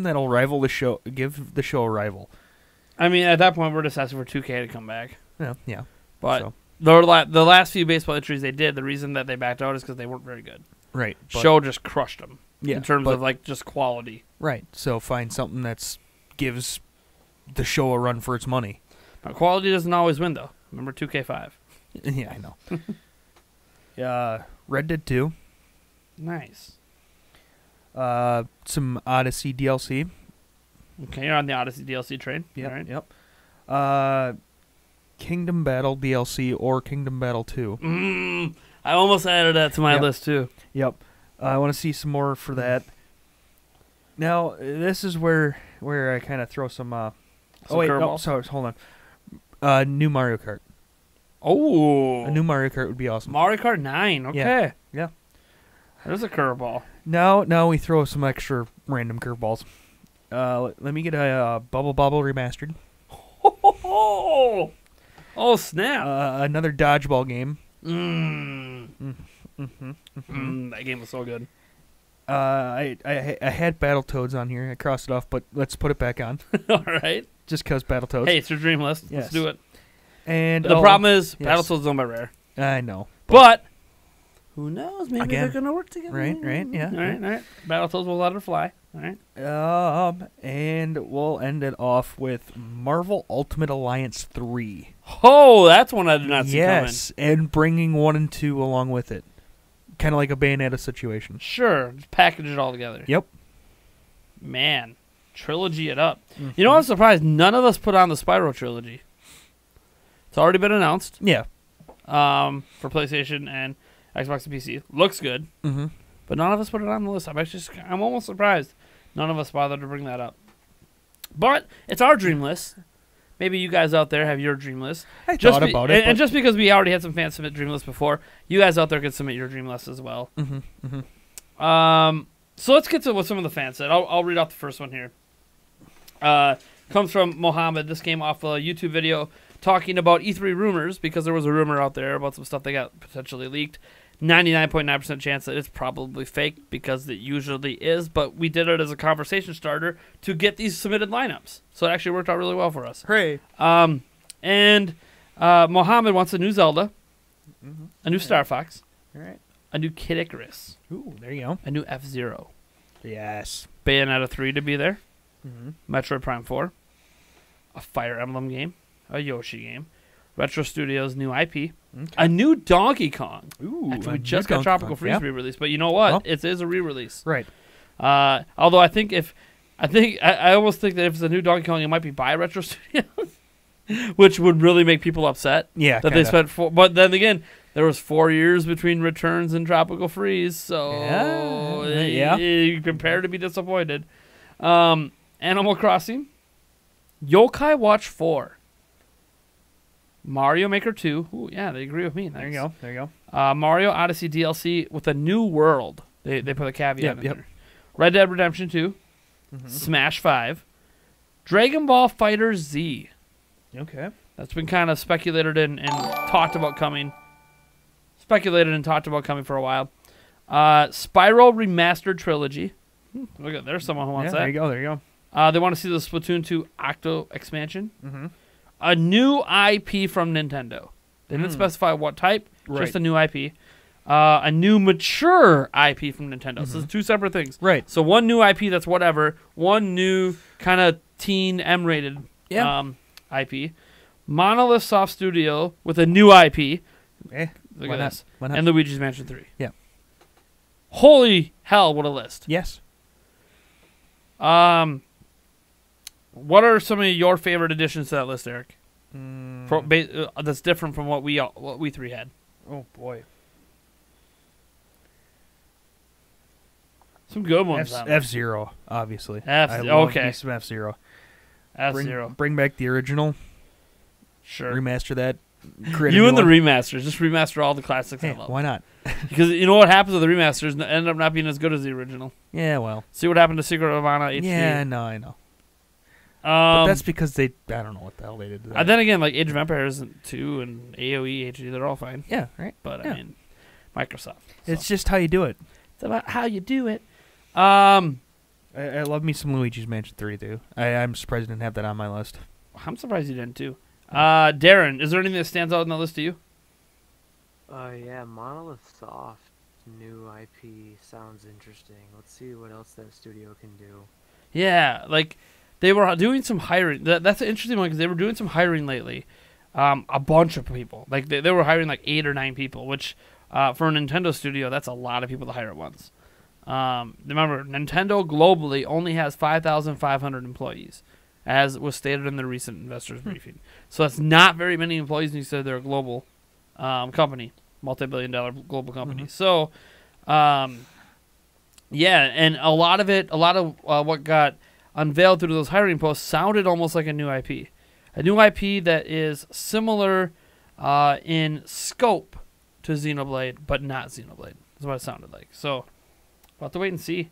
[SPEAKER 3] that'll rival the show. Give the show a rival.
[SPEAKER 2] I mean, at that point, we're just asking for 2K to come back.
[SPEAKER 3] Yeah.
[SPEAKER 2] But
[SPEAKER 3] So,
[SPEAKER 2] the last few baseball entries they did, the reason that they backed out is because they weren't very good.
[SPEAKER 3] right. but-
[SPEAKER 2] Show just crushed them
[SPEAKER 3] yeah,
[SPEAKER 2] in terms
[SPEAKER 3] but-
[SPEAKER 2] of just quality.
[SPEAKER 3] right. So find something that's gives the show a run for its money.
[SPEAKER 2] But quality doesn't always win, though. Remember 2K5.
[SPEAKER 3] Yeah, I know. Red Dead 2.
[SPEAKER 2] Nice.
[SPEAKER 3] Some Odyssey DLC.
[SPEAKER 2] Okay, you're on the Odyssey DLC train.
[SPEAKER 3] Yep.
[SPEAKER 2] All right.
[SPEAKER 3] Yep. Kingdom Battle DLC or Kingdom Battle 2.
[SPEAKER 2] I almost added that to my
[SPEAKER 3] Yep.
[SPEAKER 2] list, too.
[SPEAKER 3] Yep. I want to see some more for that. Now, this is where I kind of throw some.
[SPEAKER 2] Some
[SPEAKER 3] Oh wait, no,
[SPEAKER 2] curveballs?
[SPEAKER 3] sorry, hold on. New Mario Kart.
[SPEAKER 2] Oh.
[SPEAKER 3] A new Mario Kart would be awesome.
[SPEAKER 2] Mario Kart 9. Okay.
[SPEAKER 3] Yeah.
[SPEAKER 2] There's a curveball.
[SPEAKER 3] Now we throw some extra random curveballs. Let me get a Bubble Bobble remastered.
[SPEAKER 2] Oh, snap.
[SPEAKER 3] Another dodgeball game.
[SPEAKER 2] That game was so good.
[SPEAKER 3] I had Battletoads on here. I crossed it off, but let's put it back on.
[SPEAKER 2] All right.
[SPEAKER 3] Just because Battletoads.
[SPEAKER 2] Hey, it's your dream list.
[SPEAKER 3] Yes.
[SPEAKER 2] Let's do it.
[SPEAKER 3] And
[SPEAKER 2] The problem is,
[SPEAKER 3] yes.
[SPEAKER 2] Battletoads is owned by Rare.
[SPEAKER 3] I know.
[SPEAKER 2] But who knows? Maybe
[SPEAKER 3] Again.
[SPEAKER 2] they're going to work together.
[SPEAKER 3] Right, yeah.
[SPEAKER 2] All right. Battletoads will let her fly. All right.
[SPEAKER 3] And we'll end it off with Marvel Ultimate Alliance 3.
[SPEAKER 2] Oh, that's one I did not see
[SPEAKER 3] Yes, and bringing 1 and 2 along with it. Kind of like a Bayonetta situation.
[SPEAKER 2] coming. Sure. Just package it all together.
[SPEAKER 3] Yep.
[SPEAKER 2] Man. Trilogy it up. You know, I'm surprised none of us put on the Spyro Trilogy. It's already been announced.
[SPEAKER 3] Yeah.
[SPEAKER 2] For PlayStation and Xbox and PC. Looks good.
[SPEAKER 3] Mm-hmm.
[SPEAKER 2] But none of us put it on the list. I'm almost surprised none of us bothered to bring that up. But it's our dream list. Maybe you guys out there have your dream list.
[SPEAKER 3] I thought about it.
[SPEAKER 2] And just because we already had some fans submit dream lists before, you guys out there can submit your dream list as well. So let's get to what some of the fans said. I'll read out the first one here. Comes from Mohammed. This came off a YouTube video talking about E3 rumors because there was a rumor out there about some stuff that got potentially leaked. 99.9% chance that it's probably fake because it usually is, but we did it as a conversation starter to get these submitted lineups. So it actually worked out really well for us.
[SPEAKER 3] Hooray.
[SPEAKER 2] And Mohammed wants a new Zelda. a new Star Fox,
[SPEAKER 3] All right.
[SPEAKER 2] a new Kid Icarus,
[SPEAKER 3] Ooh, there you go.
[SPEAKER 2] a new F-Zero,
[SPEAKER 3] Yes.
[SPEAKER 2] Bayonetta 3 to be there,
[SPEAKER 3] Mm-hmm.
[SPEAKER 2] Metroid Prime 4, a Fire Emblem game, a Yoshi game, Retro Studios' new IP, a new Donkey Kong.
[SPEAKER 3] Ooh,
[SPEAKER 2] Actually,
[SPEAKER 3] a
[SPEAKER 2] we
[SPEAKER 3] new
[SPEAKER 2] just got
[SPEAKER 3] Donkey
[SPEAKER 2] Tropical
[SPEAKER 3] Kong,
[SPEAKER 2] Freeze
[SPEAKER 3] yeah.
[SPEAKER 2] re-release, but you know what?
[SPEAKER 3] Well.
[SPEAKER 2] It is a re-release.
[SPEAKER 3] Right.
[SPEAKER 2] Although I almost think that if it's a new Donkey Kong, it might be by Retro Studios, which would really make people upset.
[SPEAKER 3] Yeah.
[SPEAKER 2] That they spent but then again, there was 4 years between Returns and Tropical Freeze, so
[SPEAKER 3] Yeah.
[SPEAKER 2] you prepare to be disappointed. Animal Crossing, Yokai Watch 4, Mario Maker 2. Ooh, yeah, they agree with me.
[SPEAKER 3] There you
[SPEAKER 2] Nice.
[SPEAKER 3] go. There you go.
[SPEAKER 2] Mario Odyssey DLC with a new world. They put a caveat in
[SPEAKER 3] Yep.
[SPEAKER 2] there. Red Dead Redemption 2, Smash 5, Dragon Ball Fighter Z.
[SPEAKER 3] Okay.
[SPEAKER 2] That's been kind of speculated and talked about coming. Speculated and talked about coming for a while. Spyro Remastered Trilogy. Look at there's someone who wants that.
[SPEAKER 3] There you go. There you go.
[SPEAKER 2] They want to see the Splatoon 2 Octo expansion.
[SPEAKER 3] Mm-hmm.
[SPEAKER 2] A new IP from Nintendo. They didn't specify what type,
[SPEAKER 3] Right.
[SPEAKER 2] just a new IP. A new mature IP from Nintendo. So it's two separate things.
[SPEAKER 3] Right.
[SPEAKER 2] So one new IP that's whatever. One new kind of teen M-rated IP. Monolith Soft Studio with a new IP.
[SPEAKER 3] Eh,
[SPEAKER 2] Look
[SPEAKER 3] why
[SPEAKER 2] at
[SPEAKER 3] not?
[SPEAKER 2] this.
[SPEAKER 3] Why not?
[SPEAKER 2] And Luigi's Mansion 3.
[SPEAKER 3] Yeah.
[SPEAKER 2] Holy hell, what a list.
[SPEAKER 3] Yes.
[SPEAKER 2] What are some of your favorite additions to that list, Eric?
[SPEAKER 3] Mm.
[SPEAKER 2] That's different from what we three had.
[SPEAKER 3] Oh boy.
[SPEAKER 2] Some good ones. on there.
[SPEAKER 3] F-Zero, obviously.
[SPEAKER 2] Okay.
[SPEAKER 3] love me some F-Zero.
[SPEAKER 2] F-Zero.
[SPEAKER 3] Bring back the original.
[SPEAKER 2] Sure.
[SPEAKER 3] Remaster that. Create a
[SPEAKER 2] You
[SPEAKER 3] new
[SPEAKER 2] and the
[SPEAKER 3] one.
[SPEAKER 2] remasters. Just remaster all the classics
[SPEAKER 3] Hey,
[SPEAKER 2] I love.
[SPEAKER 3] why not?
[SPEAKER 2] Because you know what happens with the remasters? End up not being as good as the original.
[SPEAKER 3] Yeah, well.
[SPEAKER 2] See what happened to Secret of Mana HD.
[SPEAKER 3] Yeah, no, I know. But that's because I don't know what the hell they did to that.
[SPEAKER 2] Then again, like Age of Empires 2 and AoE HD, they're all fine.
[SPEAKER 3] Yeah, right.
[SPEAKER 2] But
[SPEAKER 3] Yeah.
[SPEAKER 2] I mean, Microsoft.
[SPEAKER 3] It's just how you do it.
[SPEAKER 2] It's about how you do it. I'm
[SPEAKER 3] I love me some Luigi's Mansion 3, too. I'm surprised I didn't have that on my list.
[SPEAKER 2] surprised you didn't too. Darren, is there anything that stands out on the list to you?
[SPEAKER 4] Yeah, Monolith Soft new IP sounds interesting. Let's see what else that studio can do.
[SPEAKER 2] Yeah, like they were doing some hiring. That's an interesting one because they were doing some hiring lately. A bunch of people. Like they were hiring like 8 or 9 people, which for a Nintendo studio, that's a lot of people to hire at once. Remember, Nintendo globally only has 5,500 employees, as was stated in the recent investors briefing. So that's not very many employees, and you said they're a global company, multi-billion-dollar global company. So, yeah, and a lot of what got unveiled through those hiring posts sounded almost like a new IP. A new IP that is similar in scope to Xenoblade, but not Xenoblade. That's what it sounded like. So, we'll have to wait and see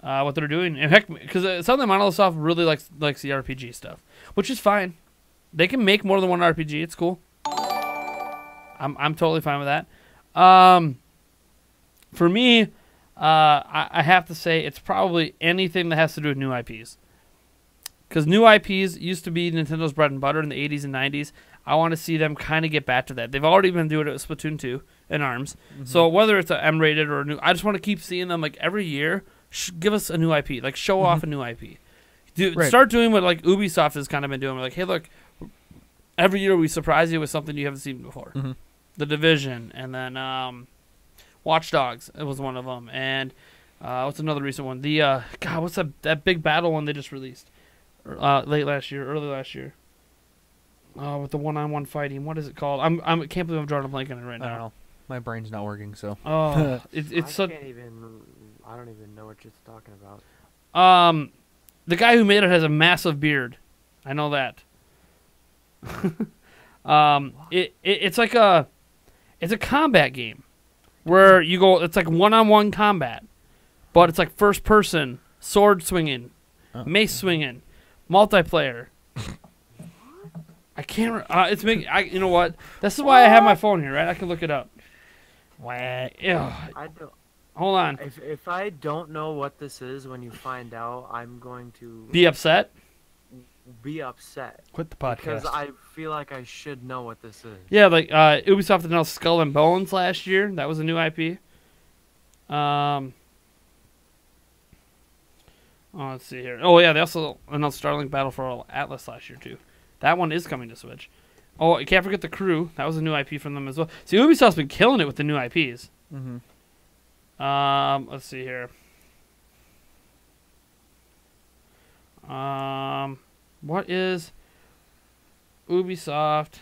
[SPEAKER 2] what they're doing. And heck, because it sounds like Monolith Soft really likes the RPG stuff, which is fine. They can make more than one RPG. It's cool. I'm totally fine with that. For me, I have to say it's probably anything that has to do with new IPs. Because new IPs used to be Nintendo's bread and butter in the 80s and 90s. I want to see them kind of get back to that. They've already been doing it with Splatoon 2 and ARMS. So whether it's an M-rated or a new, I just want to keep seeing them like every year. Give us a new IP, like show off a new IP. Start doing what like Ubisoft has kind of been doing. We're like, hey, look, every year we surprise you with something you haven't seen before. The Division, and then Watch Dogs. It was one of them. And what's another recent one? The what's that big battle one they just released early last year? With the one-on-one fighting. What is it called? I can't believe I'm drawing a blank on it right now.
[SPEAKER 3] I don't know. My brain's not working, so.
[SPEAKER 2] Oh, it's
[SPEAKER 4] I
[SPEAKER 2] so.
[SPEAKER 4] I don't even know what you're talking about.
[SPEAKER 2] The guy who made it has a massive beard. I know that. It's like it's a combat game where you go. It's like one-on-one combat, but it's like first-person, sword swinging, mace swinging, multiplayer. I can't. It's making. You know what? This is why I have my phone here, right? I can look it up.
[SPEAKER 4] I don't.
[SPEAKER 2] Hold on.
[SPEAKER 4] If I don't know what this is when you find out, I'm going to
[SPEAKER 2] Be upset.
[SPEAKER 4] be upset
[SPEAKER 3] Quit the podcast.
[SPEAKER 4] because I feel like I should know what this is.
[SPEAKER 2] Yeah, like Ubisoft announced Skull and Bones last year. That was a new IP. Let's see here. Oh, yeah, they also announced Starlink Battle for Atlas last year, too. That one is coming to Switch. Oh, you can't forget The Crew. That was a new IP from them as well. See, Ubisoft's been killing it with the new IPs.
[SPEAKER 3] Mm-hmm.
[SPEAKER 2] Let's see here. What is Ubisoft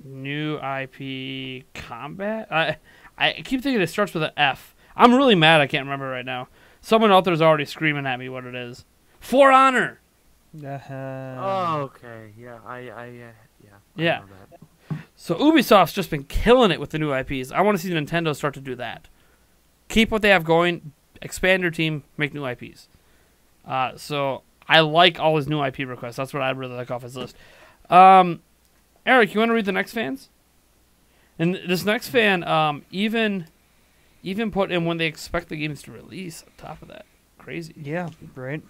[SPEAKER 2] new IP Combat? I keep thinking it starts with an F. I'm really mad I can't remember right now. Someone out there is already screaming at me what it is. For Honor!
[SPEAKER 4] Oh, okay. Yeah, I
[SPEAKER 2] Yeah.
[SPEAKER 4] know that.
[SPEAKER 2] So Ubisoft's just been killing it with the new IPs. I want to see Nintendo start to do that. Keep what they have going, expand your team, make new IPs. So I like all his new IP requests. That's what I'd really like off his list. Eric, you want to read the next fans? And this next fan even put in when they expect the games to release on top of that. Crazy.
[SPEAKER 3] Yeah, right.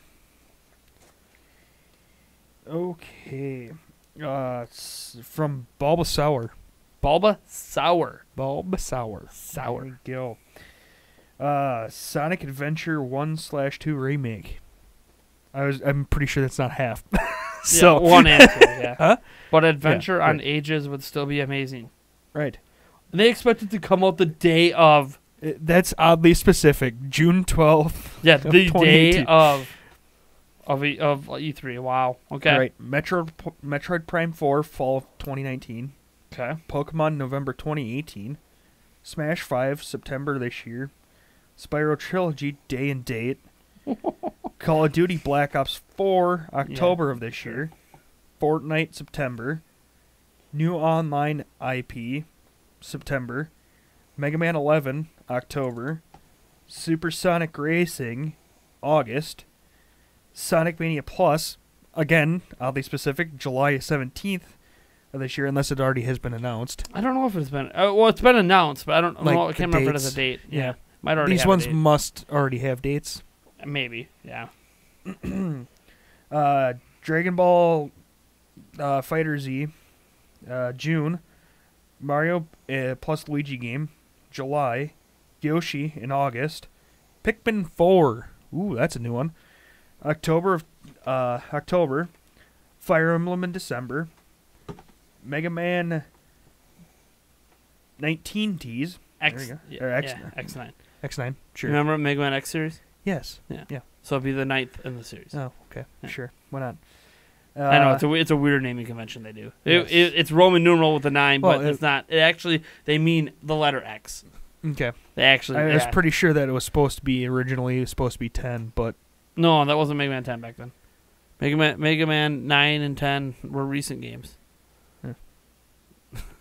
[SPEAKER 3] Okay. It's from Bulbasaur.
[SPEAKER 2] Bulbasaur.
[SPEAKER 3] Bulbasaur.
[SPEAKER 2] Sour.
[SPEAKER 3] There you go. Sonic Adventure 1/2 remake. I'm pretty sure that's not half. So
[SPEAKER 2] yeah, one answer, yeah.
[SPEAKER 3] Huh?
[SPEAKER 2] But Adventure
[SPEAKER 3] Yeah,
[SPEAKER 2] on
[SPEAKER 3] right.
[SPEAKER 2] Ages would still be amazing.
[SPEAKER 3] Right.
[SPEAKER 2] And they expect it to come out the day of.
[SPEAKER 3] That's oddly specific. June 12th.
[SPEAKER 2] Yeah,
[SPEAKER 3] of
[SPEAKER 2] the day
[SPEAKER 3] 2018.
[SPEAKER 2] of E3. Wow. Okay.
[SPEAKER 3] Right. Metroid Prime 4 fall of 2019.
[SPEAKER 2] Okay.
[SPEAKER 3] Pokemon November 2018. Smash 5 September this year. Spyro Trilogy day and date. Call of Duty Black Ops 4 October of this year. Fortnite September. New online IP September. Mega Man 11 October. Supersonic Racing August. Sonic Mania Plus, again, oddly specific, July 17th of this year, unless it already has been announced.
[SPEAKER 2] I don't know if it's been. Well, it's been announced, but I don't
[SPEAKER 3] Like
[SPEAKER 2] know. I
[SPEAKER 3] the
[SPEAKER 2] can't remember it as
[SPEAKER 3] dates.
[SPEAKER 2] a date.
[SPEAKER 3] Yeah.
[SPEAKER 2] Yeah. Might already
[SPEAKER 3] These
[SPEAKER 2] have
[SPEAKER 3] ones
[SPEAKER 2] a date.
[SPEAKER 3] must already have dates.
[SPEAKER 2] Maybe. Yeah.
[SPEAKER 3] Dragon Ball Fighter Z, June. Mario plus Luigi game, July. Yoshi in August. Pikmin 4. Ooh, that's a new one. October. Fire Emblem in December. Mega Man 19 tease.
[SPEAKER 2] X.
[SPEAKER 3] There you go.
[SPEAKER 2] Yeah,
[SPEAKER 3] Or X.
[SPEAKER 2] yeah, X9.
[SPEAKER 3] X9. Sure.
[SPEAKER 2] Remember Mega Man X series?
[SPEAKER 3] Yes.
[SPEAKER 2] Yeah.
[SPEAKER 3] Yeah.
[SPEAKER 2] So it'll be the 9th in the series.
[SPEAKER 3] Oh, okay.
[SPEAKER 2] Yeah.
[SPEAKER 3] Sure. Why not?
[SPEAKER 2] I know it's a weird naming convention they do.
[SPEAKER 3] Yes.
[SPEAKER 2] It's Roman numeral with a 9,
[SPEAKER 3] Well,
[SPEAKER 2] but it's not. It actually they mean the letter X.
[SPEAKER 3] Okay.
[SPEAKER 2] They actually.
[SPEAKER 3] I was
[SPEAKER 2] yeah.
[SPEAKER 3] pretty sure that it was supposed to be originally 10, but
[SPEAKER 2] No, that wasn't Mega Man 10 back then. Mega Man 9 and 10 were recent games.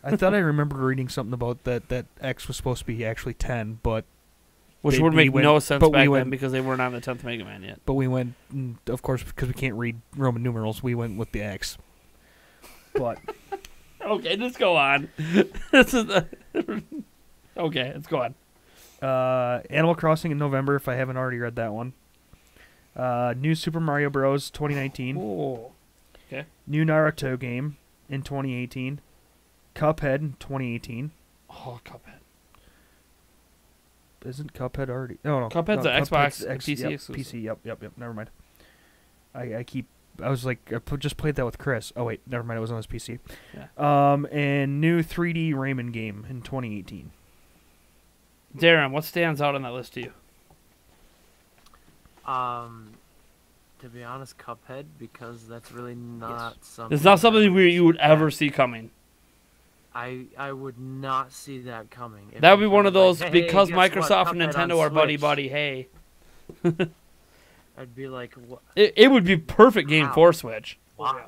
[SPEAKER 3] I thought I remembered reading something about that X was supposed to be actually 10, but
[SPEAKER 2] Which
[SPEAKER 3] They-
[SPEAKER 2] would
[SPEAKER 3] we
[SPEAKER 2] make
[SPEAKER 3] went-
[SPEAKER 2] no sense
[SPEAKER 3] but we
[SPEAKER 2] back then
[SPEAKER 3] went-
[SPEAKER 2] because they weren't on the 10th Mega Man yet.
[SPEAKER 3] we went, of course, because we can't read Roman numerals, we went with the X. But
[SPEAKER 2] Okay, just go on. This is okay, let's go on.
[SPEAKER 3] Animal Crossing in November, if I haven't already read that one. New Super Mario Bros. 2019.
[SPEAKER 2] Oh.
[SPEAKER 3] New Naruto game in 2018. Cuphead in 2018.
[SPEAKER 2] Oh, Cuphead.
[SPEAKER 3] Isn't Cuphead already? No.
[SPEAKER 2] Cuphead's
[SPEAKER 3] no,
[SPEAKER 2] an Xbox
[SPEAKER 3] Cuphead's
[SPEAKER 2] PC
[SPEAKER 3] yep,
[SPEAKER 2] exclusive.
[SPEAKER 3] PC, yep. Never mind. I was like, just played that with Chris. Oh, wait, never mind. It was on his PC.
[SPEAKER 2] Yeah.
[SPEAKER 3] And new 3D Rayman game in 2018.
[SPEAKER 2] Darren, what stands out on that list to you?
[SPEAKER 4] To be honest, Cuphead, because that's really not something.
[SPEAKER 2] It's not something
[SPEAKER 4] I would
[SPEAKER 2] you would ever
[SPEAKER 4] expect.
[SPEAKER 2] see coming.
[SPEAKER 4] I would not see that coming. If
[SPEAKER 2] That would
[SPEAKER 4] it
[SPEAKER 2] be one of
[SPEAKER 4] was
[SPEAKER 2] those
[SPEAKER 4] like, hey,
[SPEAKER 2] because
[SPEAKER 4] guess what?
[SPEAKER 2] Microsoft and
[SPEAKER 4] Cuphead on
[SPEAKER 2] Nintendo are buddy
[SPEAKER 4] Switch.
[SPEAKER 2] buddy. Hey,
[SPEAKER 4] I'd be like, what?
[SPEAKER 2] it would be perfect game
[SPEAKER 4] Wow.
[SPEAKER 2] for Switch.
[SPEAKER 4] Wow.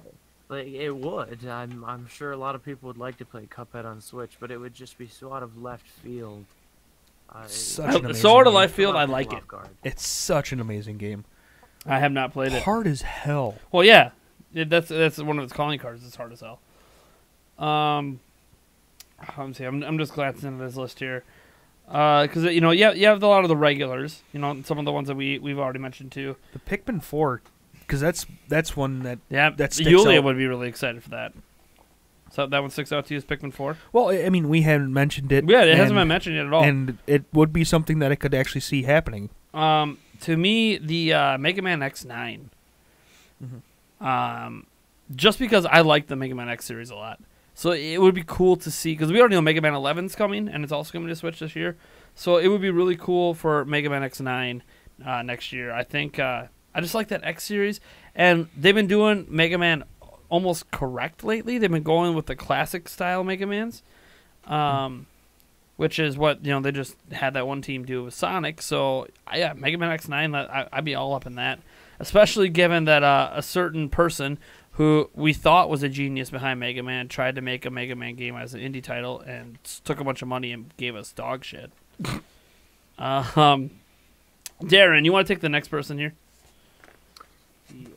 [SPEAKER 4] Like it would. I'm sure a lot of people would like to play Cuphead on Switch, but it would just be so out of left field.
[SPEAKER 3] Such an amazing
[SPEAKER 2] Sword of
[SPEAKER 3] game.
[SPEAKER 2] Life Field,
[SPEAKER 4] A lot
[SPEAKER 2] I
[SPEAKER 4] of
[SPEAKER 2] like
[SPEAKER 4] people
[SPEAKER 2] it.
[SPEAKER 4] off guard.
[SPEAKER 3] It's such an amazing game.
[SPEAKER 2] I have not played it.
[SPEAKER 3] Hard as hell.
[SPEAKER 2] Well, yeah, that's one of its calling cards. It's hard as hell. Let me see. I'm just glancing into this list here, because you have a lot of the regulars. You know, some of the ones that we've already mentioned too.
[SPEAKER 3] The Pikmin 4 because that's one that
[SPEAKER 2] Yeah,
[SPEAKER 3] sticks
[SPEAKER 2] Yulia
[SPEAKER 3] out.
[SPEAKER 2] would be really excited for that. So that one sticks out to you as Pikmin 4?
[SPEAKER 3] Well, I mean, we haven't mentioned it.
[SPEAKER 2] Yeah, it hasn't been mentioned yet at all.
[SPEAKER 3] And it would be something that I could actually see happening.
[SPEAKER 2] To me, the Mega Man X9. Just because I like the Mega Man X series a lot. So it would be cool to see, because we already know Mega Man 11's coming, and it's also coming to Switch this year. So it would be really cool for Mega Man X9 next year. I think I just like that X series. And they've been doing Mega Man almost correct lately. They've been going with the classic style Mega Mans, which is what they just had that one team do with Sonic. So yeah, Mega Man X9, I'd be all up in that, especially given that a certain person who we thought was a genius behind Mega Man tried to make a Mega Man game as an indie title and took a bunch of money and gave us dog shit. Darren, you want to take the next person here?
[SPEAKER 4] Yeah.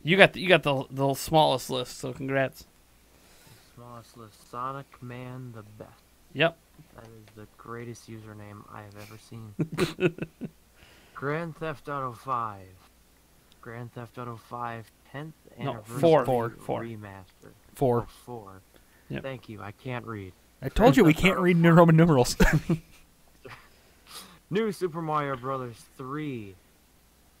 [SPEAKER 2] You got the smallest list, so congrats.
[SPEAKER 4] Smallest list. Sonic Man the best.
[SPEAKER 2] Yep.
[SPEAKER 4] That is the greatest username I have ever seen. Grand Theft Auto 5. Grand Theft Auto 5 10th anniversary
[SPEAKER 2] Four.
[SPEAKER 4] remaster.
[SPEAKER 3] 4.
[SPEAKER 4] Oh, 4.
[SPEAKER 2] Yep.
[SPEAKER 4] Thank you. I can't read.
[SPEAKER 3] I told you we can't read Roman numerals.
[SPEAKER 4] New Super Mario Brothers 3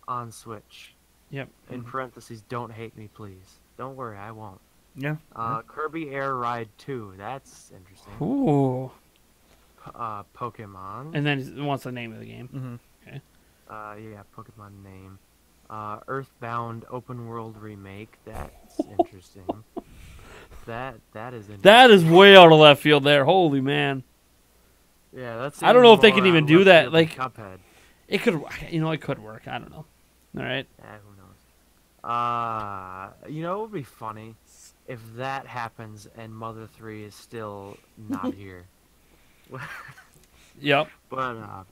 [SPEAKER 4] on Switch.
[SPEAKER 2] Yep.
[SPEAKER 4] In parentheses, don't hate me, please. Don't worry, I won't.
[SPEAKER 3] Yeah.
[SPEAKER 4] Kirby Air Ride 2. That's interesting.
[SPEAKER 2] Ooh.
[SPEAKER 4] Pokemon.
[SPEAKER 2] And then he wants the name of the game.
[SPEAKER 3] Mm-hmm.
[SPEAKER 2] Okay.
[SPEAKER 4] Yeah, Pokemon name. Earthbound open world remake. That's interesting. That is interesting.
[SPEAKER 2] That is way out of left field there. Holy man.
[SPEAKER 4] Yeah, that's.
[SPEAKER 2] I don't know if they
[SPEAKER 4] more
[SPEAKER 2] can even
[SPEAKER 4] out
[SPEAKER 2] do
[SPEAKER 4] left
[SPEAKER 2] that,
[SPEAKER 4] field than
[SPEAKER 2] like-
[SPEAKER 4] Cuphead.
[SPEAKER 2] It could, it could work. I don't know. All right.
[SPEAKER 4] Who knows? It would be funny if that happens and Mother 3 is still not here.
[SPEAKER 2] Yep.
[SPEAKER 4] But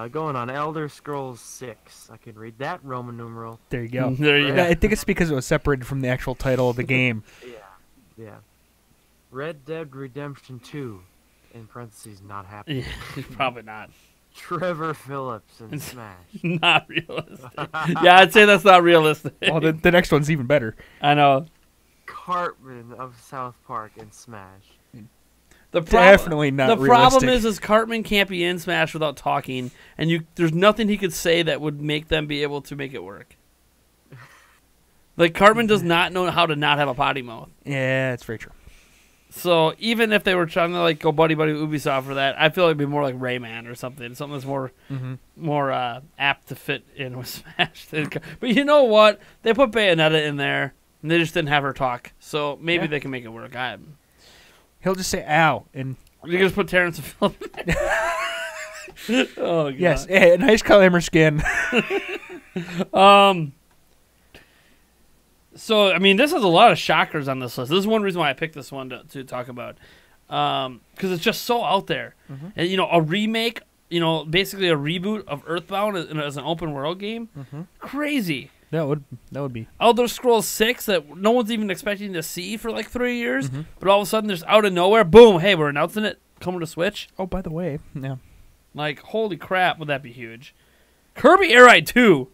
[SPEAKER 4] going on Elder Scrolls 6. I can read that Roman numeral.
[SPEAKER 3] There you go.
[SPEAKER 2] There you
[SPEAKER 3] Yeah,
[SPEAKER 2] go.
[SPEAKER 3] I think it's because it was separated from the actual title of the game.
[SPEAKER 4] Yeah. Red Dead Redemption 2. In parentheses, not happening.
[SPEAKER 2] Yeah, probably not.
[SPEAKER 4] Trevor Phillips in Smash.
[SPEAKER 2] Not realistic. Yeah, I'd say that's not realistic.
[SPEAKER 3] Well, the next one's even better.
[SPEAKER 2] I know.
[SPEAKER 4] Cartman of South Park in Smash.
[SPEAKER 3] Definitely not
[SPEAKER 2] The
[SPEAKER 3] realistic.
[SPEAKER 2] problem is Cartman can't be in Smash without talking, and there's nothing he could say that would make them be able to make it work. Like, Cartman does not know how to not have a potty mouth.
[SPEAKER 3] Yeah, it's very true.
[SPEAKER 2] So even if they were trying to like go buddy with Ubisoft for that, I feel like it'd be more like Rayman or something that's more apt to fit in with Smash. But you know what? They put Bayonetta in there, and they just didn't have her talk. So maybe they can make it work.
[SPEAKER 3] He'll just say "ow" and
[SPEAKER 2] You can just put Terrence and Phillip in there. Oh god.
[SPEAKER 3] yes, nice Calibur skin.
[SPEAKER 2] So, I mean, this has a lot of shockers on this list. This is one reason why I picked this one to talk about. Because it's just so out there. And, a remake, basically a reboot of Earthbound as an open world game. Crazy.
[SPEAKER 3] That would be.
[SPEAKER 2] Elder Scrolls 6 that no one's even expecting to see for like 3 years. But all of a sudden, there's out of nowhere, boom, hey, we're announcing it, coming to Switch.
[SPEAKER 3] Oh, by the way, yeah.
[SPEAKER 2] Like, holy crap, would that be huge. Kirby Air Ride 2.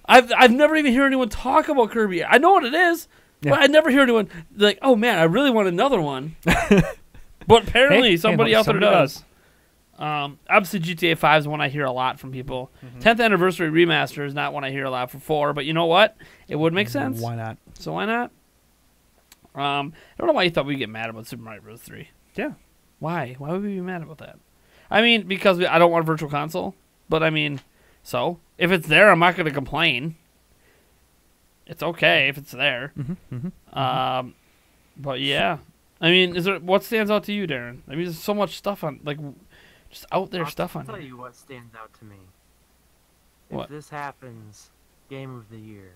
[SPEAKER 2] I've never even heard anyone talk about Kirby. I know what it is, but I never hear anyone like, oh man, I really want another one. But apparently somebody out there does. Obviously GTA 5 is one I hear a lot from people. 10th Anniversary Remaster is not one I hear a lot for 4, but you know what? It would make sense.
[SPEAKER 3] Why not?
[SPEAKER 2] So why not? I don't know why you thought we'd get mad about Super Mario Bros. 3.
[SPEAKER 3] Yeah.
[SPEAKER 2] Why? Why would we be mad about that? I mean, because I don't want a Virtual Console, but I mean... So, if it's there, I'm not going to complain. It's okay if it's there. But yeah. I mean, what stands out to you, Darren? I mean, there's so much stuff on, like, just out there stuff on
[SPEAKER 4] I'll tell
[SPEAKER 2] here.
[SPEAKER 4] you what stands out to me.
[SPEAKER 2] What?
[SPEAKER 4] If this happens, Game of the Year,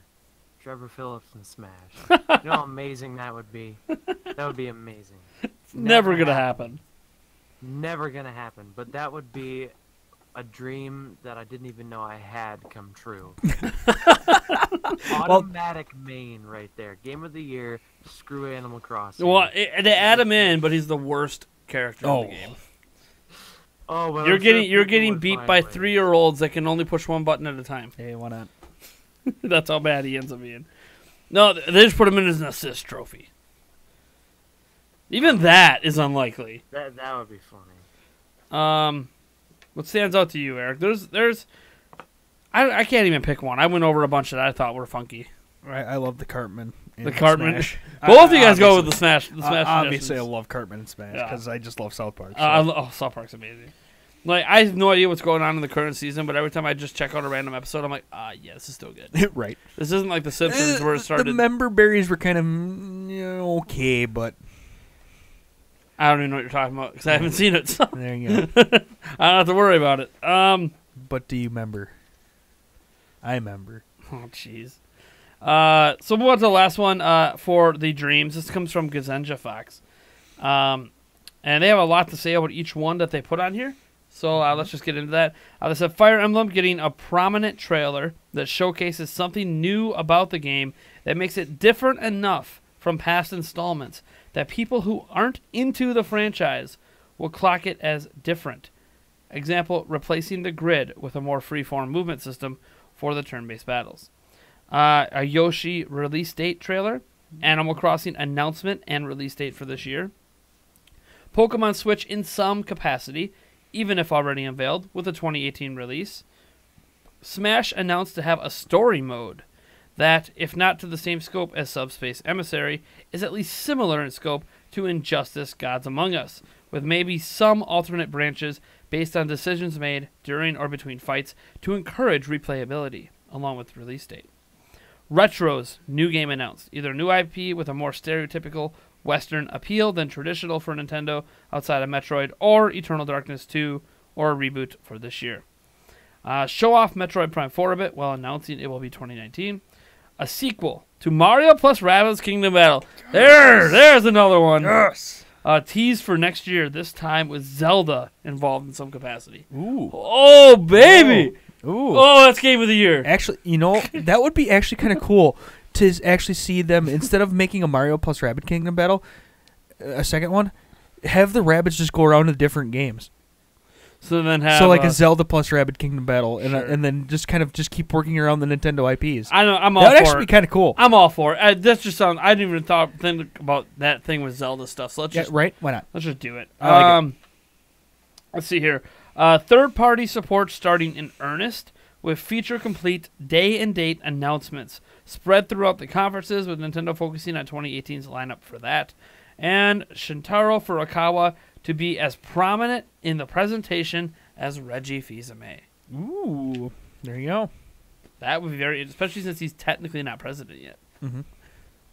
[SPEAKER 4] Trevor Phillips in Smash. You know how amazing that would be? That would be amazing.
[SPEAKER 2] It's never going to happen.
[SPEAKER 4] Never gonna happen, but that would be a dream that I didn't even know I had come true. Automatic main right there. Game of the Year, screw Animal Crossing.
[SPEAKER 2] Well, they add him in, but he's the worst character in the game.
[SPEAKER 4] Oh, well,
[SPEAKER 2] You're
[SPEAKER 4] I'm sure
[SPEAKER 2] getting
[SPEAKER 4] people would
[SPEAKER 2] beat
[SPEAKER 4] find
[SPEAKER 2] by
[SPEAKER 4] ways.
[SPEAKER 2] 3-year-olds that can only push one button at a time.
[SPEAKER 3] Hey, why not?
[SPEAKER 2] That's how bad he ends up being. No, they just put him in as an assist trophy. Even that is unlikely.
[SPEAKER 4] That would be funny.
[SPEAKER 2] What stands out to you, Eric? I can't even pick one. I went over a bunch that I thought were funky.
[SPEAKER 3] I love the Cartman.
[SPEAKER 2] The Cartman.
[SPEAKER 3] Smash.
[SPEAKER 2] Both of you guys go with the Smash. The Smash.
[SPEAKER 3] Obviously, I
[SPEAKER 2] suggestions.
[SPEAKER 3] love Cartman and Smash
[SPEAKER 2] Yeah.
[SPEAKER 3] because I just love South Park. So.
[SPEAKER 2] South Park's amazing. Like, I have no idea what's going on in the current season, but every time I just check out a random episode, I'm like, yeah, this is still good.
[SPEAKER 3] Right.
[SPEAKER 2] This isn't like The Simpsons where it started.
[SPEAKER 3] The member berries were kind of okay, but
[SPEAKER 2] I don't even know what you're talking about because I haven't seen it. So
[SPEAKER 3] there you go.
[SPEAKER 2] I don't have to worry about it.
[SPEAKER 3] But do you remember? I remember.
[SPEAKER 2] Oh, jeez. So move on to the last one for the Dreams. This comes from Gazenja Fox. And they have a lot to say about each one that they put on here. So let's just get into that. They said Fire Emblem getting a prominent trailer that showcases something new about the game that makes it different enough from past installments that people who aren't into the franchise will clock it as different. Example, replacing the grid with a more freeform movement system for the turn-based battles. A Yoshi release date trailer, Animal Crossing announcement and release date for this year. Pokemon Switch in some capacity, even if already unveiled, with a 2018 release. Smash announced to have a story mode that, if not to the same scope as Subspace Emissary, is at least similar in scope to Injustice Gods Among Us, with maybe some alternate branches based on decisions made during or between fights to encourage replayability, along with the release date. Retro's new game announced, either new IP with a more stereotypical Western appeal than traditional for Nintendo outside of Metroid, or Eternal Darkness 2, or a reboot for this year. Show off Metroid Prime 4 a bit while announcing it will be 2019. A sequel to Mario plus Rabbids Kingdom Battle.
[SPEAKER 3] Yes.
[SPEAKER 2] There's another one.
[SPEAKER 3] Yes.
[SPEAKER 2] Tease for next year, this time with Zelda involved in some capacity.
[SPEAKER 3] Ooh.
[SPEAKER 2] Oh, baby!
[SPEAKER 3] Ooh.
[SPEAKER 2] Oh, that's Game of the Year.
[SPEAKER 3] Actually, that would be actually kind of cool to actually see them, instead of making a Mario plus Rabbids Kingdom Battle, a second one, have the rabbits just go around to different games.
[SPEAKER 2] So then have...
[SPEAKER 3] So like a Zelda plus Rabbids Kingdom Battle, and
[SPEAKER 2] Sure.
[SPEAKER 3] and then just kind of keep working around the Nintendo IPs.
[SPEAKER 2] I know, I'm all
[SPEAKER 3] That would
[SPEAKER 2] for
[SPEAKER 3] actually
[SPEAKER 2] it.
[SPEAKER 3] be kind of cool.
[SPEAKER 2] I'm all for it. That just sounds... I didn't even think about that thing with Zelda stuff, so let's
[SPEAKER 3] Yeah,
[SPEAKER 2] just...
[SPEAKER 3] right? Why not?
[SPEAKER 2] Let's just do it.
[SPEAKER 3] I like
[SPEAKER 2] Let's see here. Third-party support starting in earnest with feature-complete day-and-date announcements spread throughout the conferences, with Nintendo focusing on 2018's lineup for that. And Shintaro Furukawa to be as prominent in the presentation as Reggie Fils-Aimé.
[SPEAKER 3] Ooh, there you go.
[SPEAKER 2] That would be very... Especially since he's technically not president yet.
[SPEAKER 3] Mm-hmm.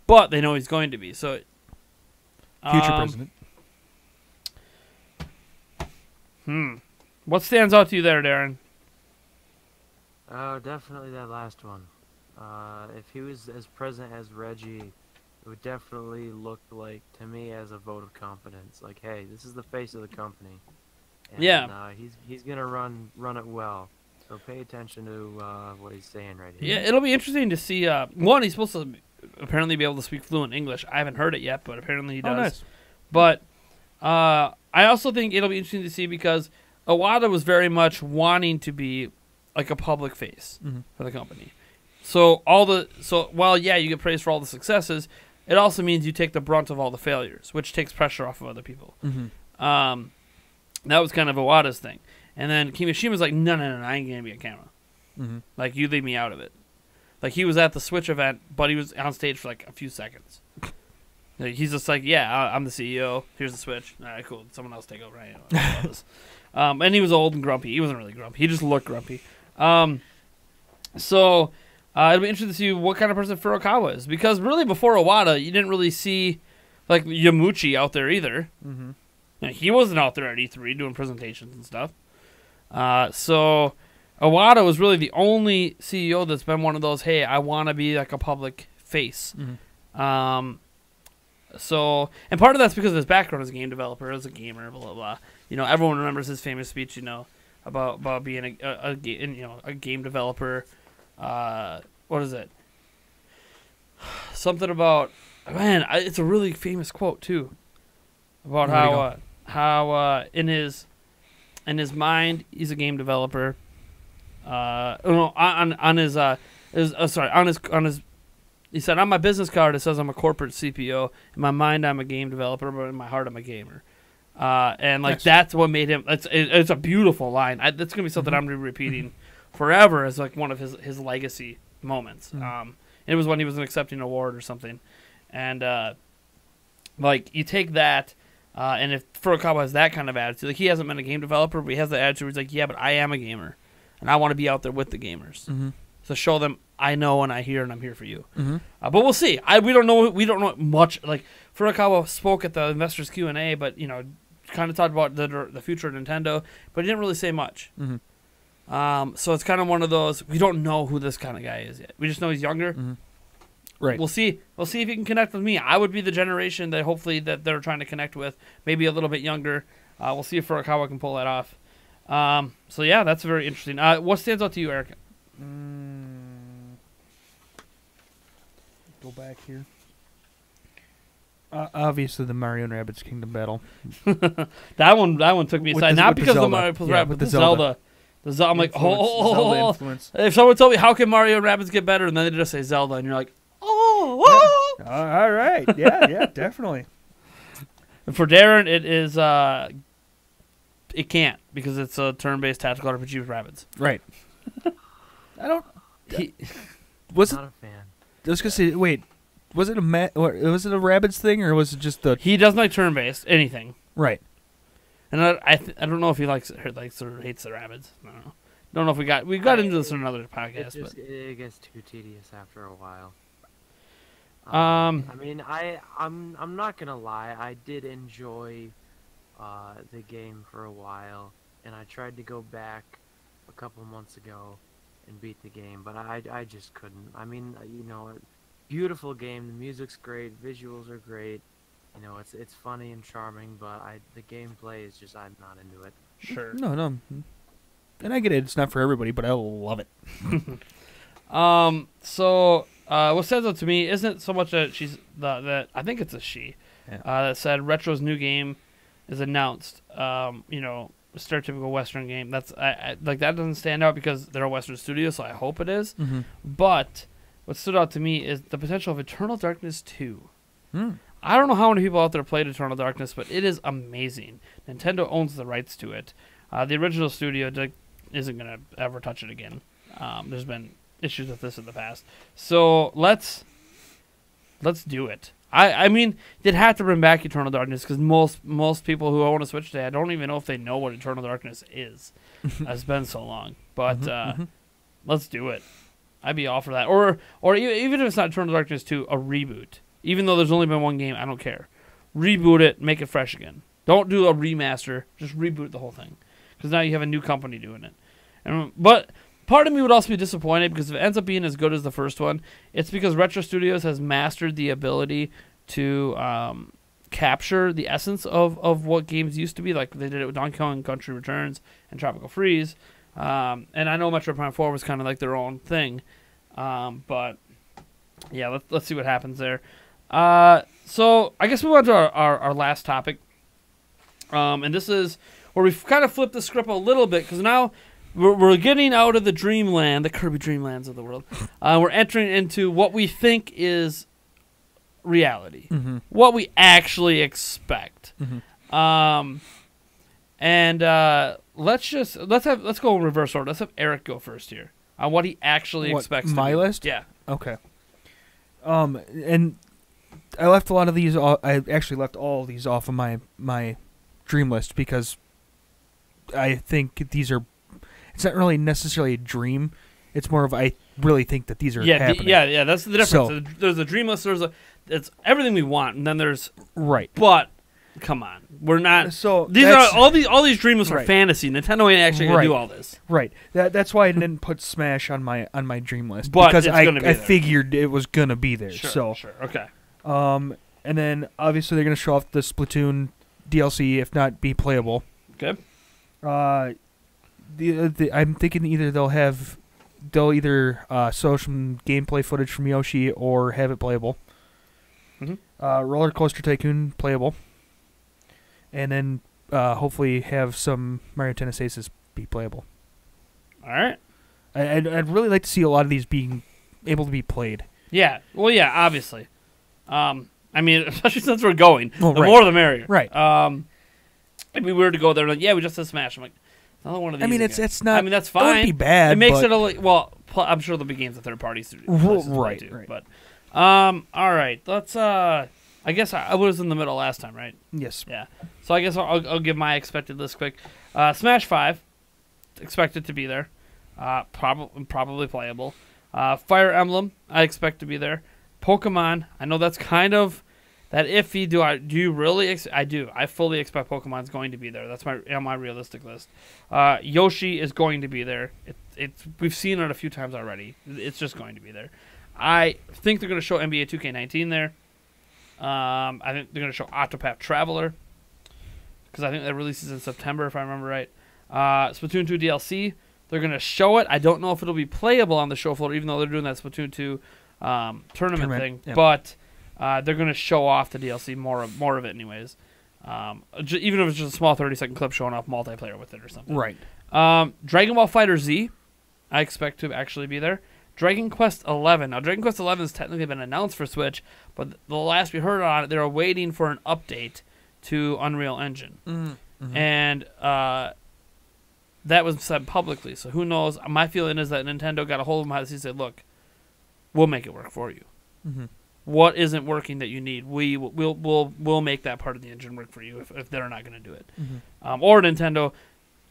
[SPEAKER 2] But they know he's going to be, so...
[SPEAKER 3] Future president.
[SPEAKER 2] What stands out to you there, Darren?
[SPEAKER 4] Oh, definitely that last one. If he was as present as Reggie, it would definitely look like, to me, as a vote of confidence. Like, hey, this is the face of the company. And,
[SPEAKER 2] Yeah.
[SPEAKER 4] He's gonna run it well. So pay attention to what he's saying right here.
[SPEAKER 2] Yeah, it'll be interesting to see. One, he's supposed to apparently be able to speak fluent English. I haven't heard it yet, but apparently he does.
[SPEAKER 3] Oh, nice.
[SPEAKER 2] But I also think it'll be interesting to see because Iwata was very much wanting to be like a public face for the company. So while you get praised for all the successes, it also means you take the brunt of all the failures, which takes pressure off of other people. That was kind of Iwata's thing. And then Kimishima's like, no, I ain't going to be on camera. Like, you leave me out of it. Like, he was at the Switch event, but he was on stage for, like, a few seconds. Like, he's just like, yeah, I'm the CEO. Here's the Switch. All right, cool. Someone else take over. I know this. And he was old and grumpy. He wasn't really grumpy. He just looked grumpy. It'll be interesting to see what kind of person Furukawa is. Because really, before Iwata, you didn't really see, like, Yamuchi out there either. You know, he wasn't out there at E3 doing presentations and stuff. So Iwata was really the only CEO that's been one of those, hey, I want to be like a public face. And part of that's because of his background as a game developer, as a gamer, blah, blah, blah. You know, everyone remembers his famous speech, you know, about being a game developer. What is it? Something about, man, it's a really famous quote, too. About how in his in his mind, he's a game developer. On his he said, on my business card it says I'm a corporate CPO. In my mind, I'm a game developer, but in my heart, I'm a gamer. And like that's what made him. It's a beautiful line. That's gonna be something I'm gonna be repeating forever as like one of his legacy moments. It was when he was accepting an award or something, and like you take that, and if Furukawa has that kind of attitude, like he hasn't been a game developer, but he has the attitude where he's like, yeah, but I am a gamer, and I want to be out there with the gamers, so show them I know and I hear and I'm here for you. But we'll see. We don't know much. Like Furukawa spoke at the investors Q&A, but kind of talked about the future of Nintendo, but he didn't really say much. So it's kind of one of those, we don't know who this kind of guy is yet. We just know he's younger.
[SPEAKER 3] Right.
[SPEAKER 2] We'll see if he can connect with me. I would be the generation that hopefully that they're trying to connect with, maybe a little bit younger. We'll see if Furukawa can pull that off. So yeah, that's very interesting. What stands out to you, Eric?
[SPEAKER 3] Go back here. Obviously, the Mario and Rabbids Kingdom battle.
[SPEAKER 2] that one took me aside. Not because of the Mario plus Rabbids, but the Zelda. I'm like,
[SPEAKER 3] Zelda influence.
[SPEAKER 2] If someone told me, how can Mario and Rabbids get better? And then they just say Zelda, and you're like,
[SPEAKER 3] all right. Yeah, definitely.
[SPEAKER 2] And for Darren, it is, it can't, because it's a turn-based tactical RPG with Rabbids.
[SPEAKER 3] Right. I don't...
[SPEAKER 4] Was not a fan.
[SPEAKER 3] I was going to say, wait, was it a Rabbids thing, or was it just the...
[SPEAKER 2] He doesn't like turn-based, anything.
[SPEAKER 3] Right.
[SPEAKER 2] And I don't know if he likes or hates the Rabbids. I don't know if we got into this in another podcast.
[SPEAKER 4] It gets too tedious after a while.
[SPEAKER 2] I
[SPEAKER 4] mean, I'm not gonna lie. I did enjoy the game for a while, and I tried to go back a couple months ago and beat the game, but I just couldn't. I mean, beautiful game. The music's great. Visuals are great. It's funny and charming, but the gameplay is just, I'm not into it.
[SPEAKER 2] Sure.
[SPEAKER 3] No. And I get it. It's not for everybody, but I love it.
[SPEAKER 2] So what stands out to me isn't so much that that I think it's a she.
[SPEAKER 3] Yeah.
[SPEAKER 2] That said Retro's new game is announced. Stereotypical Western game. That's like that doesn't stand out because they're a Western studio, so I hope it is. But what stood out to me is the potential of Eternal Darkness 2. I don't know how many people out there played Eternal Darkness, but it is amazing. Nintendo owns the rights to it. The original studio isn't going to ever touch it again. There's been issues with this in the past. So let's do it. I mean, they'd have to bring back Eternal Darkness because most people who own a Switch today, I don't even know if they know what Eternal Darkness is. It's been so long. But let's do it. I'd be all for that. Or even if it's not Eternal Darkness 2, a reboot. Even though there's only been one game, I don't care. Reboot it, make it fresh again. Don't do a remaster. Just reboot the whole thing. Because now you have a new company doing it. But part of me would also be disappointed because if it ends up being as good as the first one, it's because Retro Studios has mastered the ability to capture the essence of what games used to be. Like they did it with Donkey Kong Country Returns and Tropical Freeze. And I know Metro Prime 4 was kind of like their own thing. But yeah, let's see what happens there. So I guess we went to our last topic. And this is where we've kind of flipped the script a little bit because now we're getting out of the dreamland, the Kirby Dreamlands of the world. We're entering into what we think is reality, what we actually expect. And let's go in reverse order. Let's have Eric go first here on what he actually expects.
[SPEAKER 3] My list?
[SPEAKER 2] Yeah.
[SPEAKER 3] Okay. And I left a lot of these. I actually left all of these off of my dream list because I think these are. It's not really necessarily a dream. It's more of I really think that these are happening.
[SPEAKER 2] Yeah. That's the difference.
[SPEAKER 3] So,
[SPEAKER 2] there's a dream list. It's everything we want, and then there's
[SPEAKER 3] right.
[SPEAKER 2] But come on, we're not.
[SPEAKER 3] So
[SPEAKER 2] these are all these dream lists are fantasy. Nintendo ain't actually gonna do all this.
[SPEAKER 3] Right. That's why I didn't put Smash on my dream list
[SPEAKER 2] but
[SPEAKER 3] because I
[SPEAKER 2] figured
[SPEAKER 3] it was gonna be there.
[SPEAKER 2] Sure. Okay.
[SPEAKER 3] And then obviously they're gonna show off the Splatoon DLC, if not be playable.
[SPEAKER 2] Okay.
[SPEAKER 3] I'm thinking either they'll show some gameplay footage from Yoshi or have it playable. Roller Coaster Tycoon playable, and then hopefully have some Mario Tennis Aces be playable.
[SPEAKER 2] All right.
[SPEAKER 3] I'd really like to see a lot of these being able to be played.
[SPEAKER 2] Yeah. Well, yeah, obviously. I mean, especially since we're going.
[SPEAKER 3] Oh,
[SPEAKER 2] the
[SPEAKER 3] right.
[SPEAKER 2] more the merrier.
[SPEAKER 3] Right.
[SPEAKER 2] It'd be weird to go there and like, yeah, we just did Smash. I'm like, another one of these.
[SPEAKER 3] I mean,
[SPEAKER 2] again.
[SPEAKER 3] it's not.
[SPEAKER 2] I mean, that's
[SPEAKER 3] It wouldn't
[SPEAKER 2] fine.
[SPEAKER 3] be bad.
[SPEAKER 2] It makes
[SPEAKER 3] but,
[SPEAKER 2] it a little. Well, I'm sure there'll be games that third parties do.
[SPEAKER 3] Right,
[SPEAKER 2] Too,
[SPEAKER 3] right.
[SPEAKER 2] But, all right. Let's. I guess I was in the middle last time, right?
[SPEAKER 3] Yes.
[SPEAKER 2] Yeah. So I guess I'll give my expected list quick. Smash 5, expected to be there. Probably playable. Fire Emblem, I expect to be there. Pokemon, I know that's kind of that iffy. Do you really? I do. I fully expect Pokemon's going to be there. That's on my realistic list. Yoshi is going to be there. We've seen it a few times already. It's just going to be there. I think they're going to show NBA 2K19 there. I think they're going to show Octopath Traveler because I think that releases in September if I remember right. Splatoon 2 DLC, they're going to show it. I don't know if it'll be playable on the show floor, even though they're doing that Splatoon 2 tournament thing.
[SPEAKER 3] Yeah.
[SPEAKER 2] But they're going to show off the DLC, more of it anyways. Even if it's just a small 30-second clip showing off multiplayer with it or something.
[SPEAKER 3] Right.
[SPEAKER 2] Dragon Ball Fighter Z, I expect to actually be there. Dragon Quest 11. Now, Dragon Quest 11 has technically been announced for Switch, but the last we heard on it, they were waiting for an update to Unreal Engine.
[SPEAKER 3] Mm-hmm.
[SPEAKER 2] And that was said publicly, so who knows? My feeling is that Nintendo got a hold of them and said, look, we'll make it work for you.
[SPEAKER 3] Mm-hmm.
[SPEAKER 2] What isn't working that you need, we'll make that part of the engine work for you if they're not going to do it.
[SPEAKER 3] Mm-hmm.
[SPEAKER 2] Or Nintendo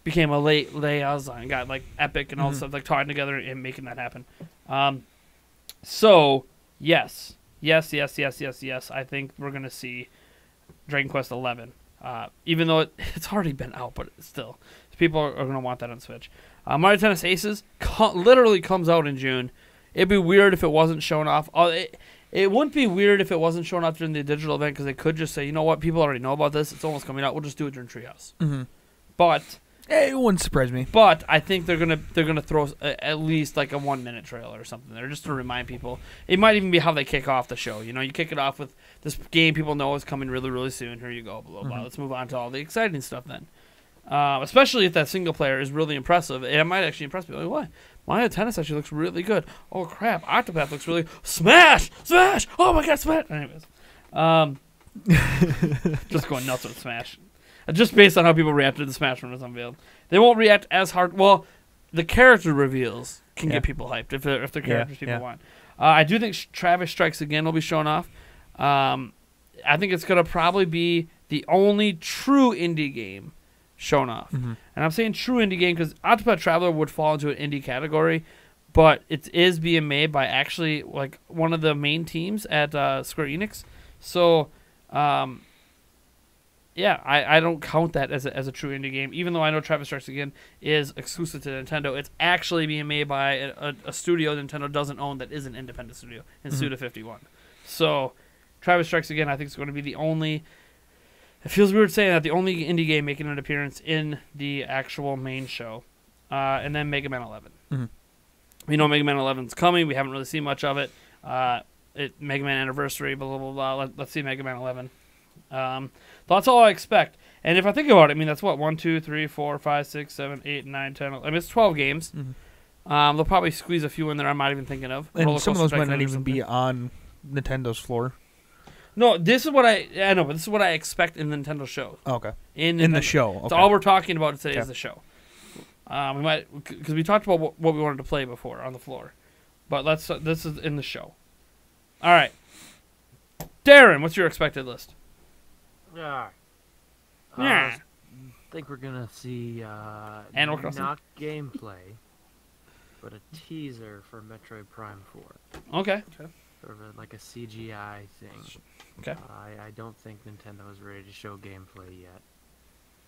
[SPEAKER 2] became a liaison and got like Epic and all this
[SPEAKER 3] Mm-hmm.
[SPEAKER 2] stuff, like talking together and making that happen. So yes. I think we're gonna see Dragon Quest 11, even though it's already been out, but still, people are gonna want that on Switch. Mario Tennis Aces literally comes out in June. It'd be weird if it wasn't shown off. It wouldn't be weird if it wasn't shown off during the digital event because they could just say, you know what, people already know about this. It's almost coming out. We'll just do it during Treehouse.
[SPEAKER 3] Mm-hmm.
[SPEAKER 2] But
[SPEAKER 3] It wouldn't surprise me.
[SPEAKER 2] But I think they're gonna throw at least like a 1-minute trailer or something there just to remind people. It might even be how they kick off the show. You know, you kick it off with this game people know is coming really, really soon. Here you go, blah blah.
[SPEAKER 3] Mm-hmm.
[SPEAKER 2] Let's move on to all the exciting stuff then. Especially if that single player is really impressive, it might actually impress me. Like, what? Mario Tennis actually looks really good. Oh crap! Octopath looks really Smash. Oh my God, Smash. Anyways, just going nuts with Smash. Just based on how people reacted to the Smash when it was unveiled. They won't react as hard. Well, the character reveals can get people hyped if they're characters people want. I do think Travis Strikes Again will be shown off. I think it's going to probably be the only true indie game shown off.
[SPEAKER 3] Mm-hmm.
[SPEAKER 2] And I'm saying true indie game because Octopath Traveler would fall into an indie category, but it is being made by actually like one of the main teams at Square Enix. So, yeah, I don't count that as a true indie game, even though I know Travis Strikes Again is exclusive to Nintendo. It's actually being made by a studio Nintendo doesn't own that is an independent studio in Suda 51. So, Travis Strikes Again, I think, is going to be the only... It feels weird saying that, the only indie game making an appearance in the actual main show. And then Mega Man 11.
[SPEAKER 3] Mm-hmm.
[SPEAKER 2] We know Mega Man 11 is coming. We haven't really seen much of it. Mega Man Anniversary, blah, blah, blah. Let's see Mega Man 11. That's all I expect. And if I think about it, I mean, that's what? 1, 2, 3, 4, 5, 6, 7, 8, 9, 10. 11. I mean, it's 12 games.
[SPEAKER 3] Mm-hmm.
[SPEAKER 2] They'll probably squeeze a few in there I'm not even thinking of.
[SPEAKER 3] And some of those might not
[SPEAKER 2] Tycoon or
[SPEAKER 3] even be
[SPEAKER 2] something.
[SPEAKER 3] on Nintendo's floor.
[SPEAKER 2] No, this is what I know, but this is what I expect in Nintendo show.
[SPEAKER 3] Oh, okay.
[SPEAKER 2] In
[SPEAKER 3] the
[SPEAKER 2] Nintendo.
[SPEAKER 3] show. Okay.
[SPEAKER 2] So all we're talking about today
[SPEAKER 3] Okay.
[SPEAKER 2] is the show. We might, because we talked about what we wanted to play before on the floor, but this is in the show. All right, Darren, what's your expected list?
[SPEAKER 4] Yeah.
[SPEAKER 2] Yeah.
[SPEAKER 4] I think we're gonna see
[SPEAKER 2] Animal Crossing?
[SPEAKER 4] not gameplay, but a teaser for Metroid Prime 4.
[SPEAKER 2] Okay.
[SPEAKER 4] Sort of like a CGI thing.
[SPEAKER 2] Okay.
[SPEAKER 4] I don't think Nintendo is ready to show gameplay yet.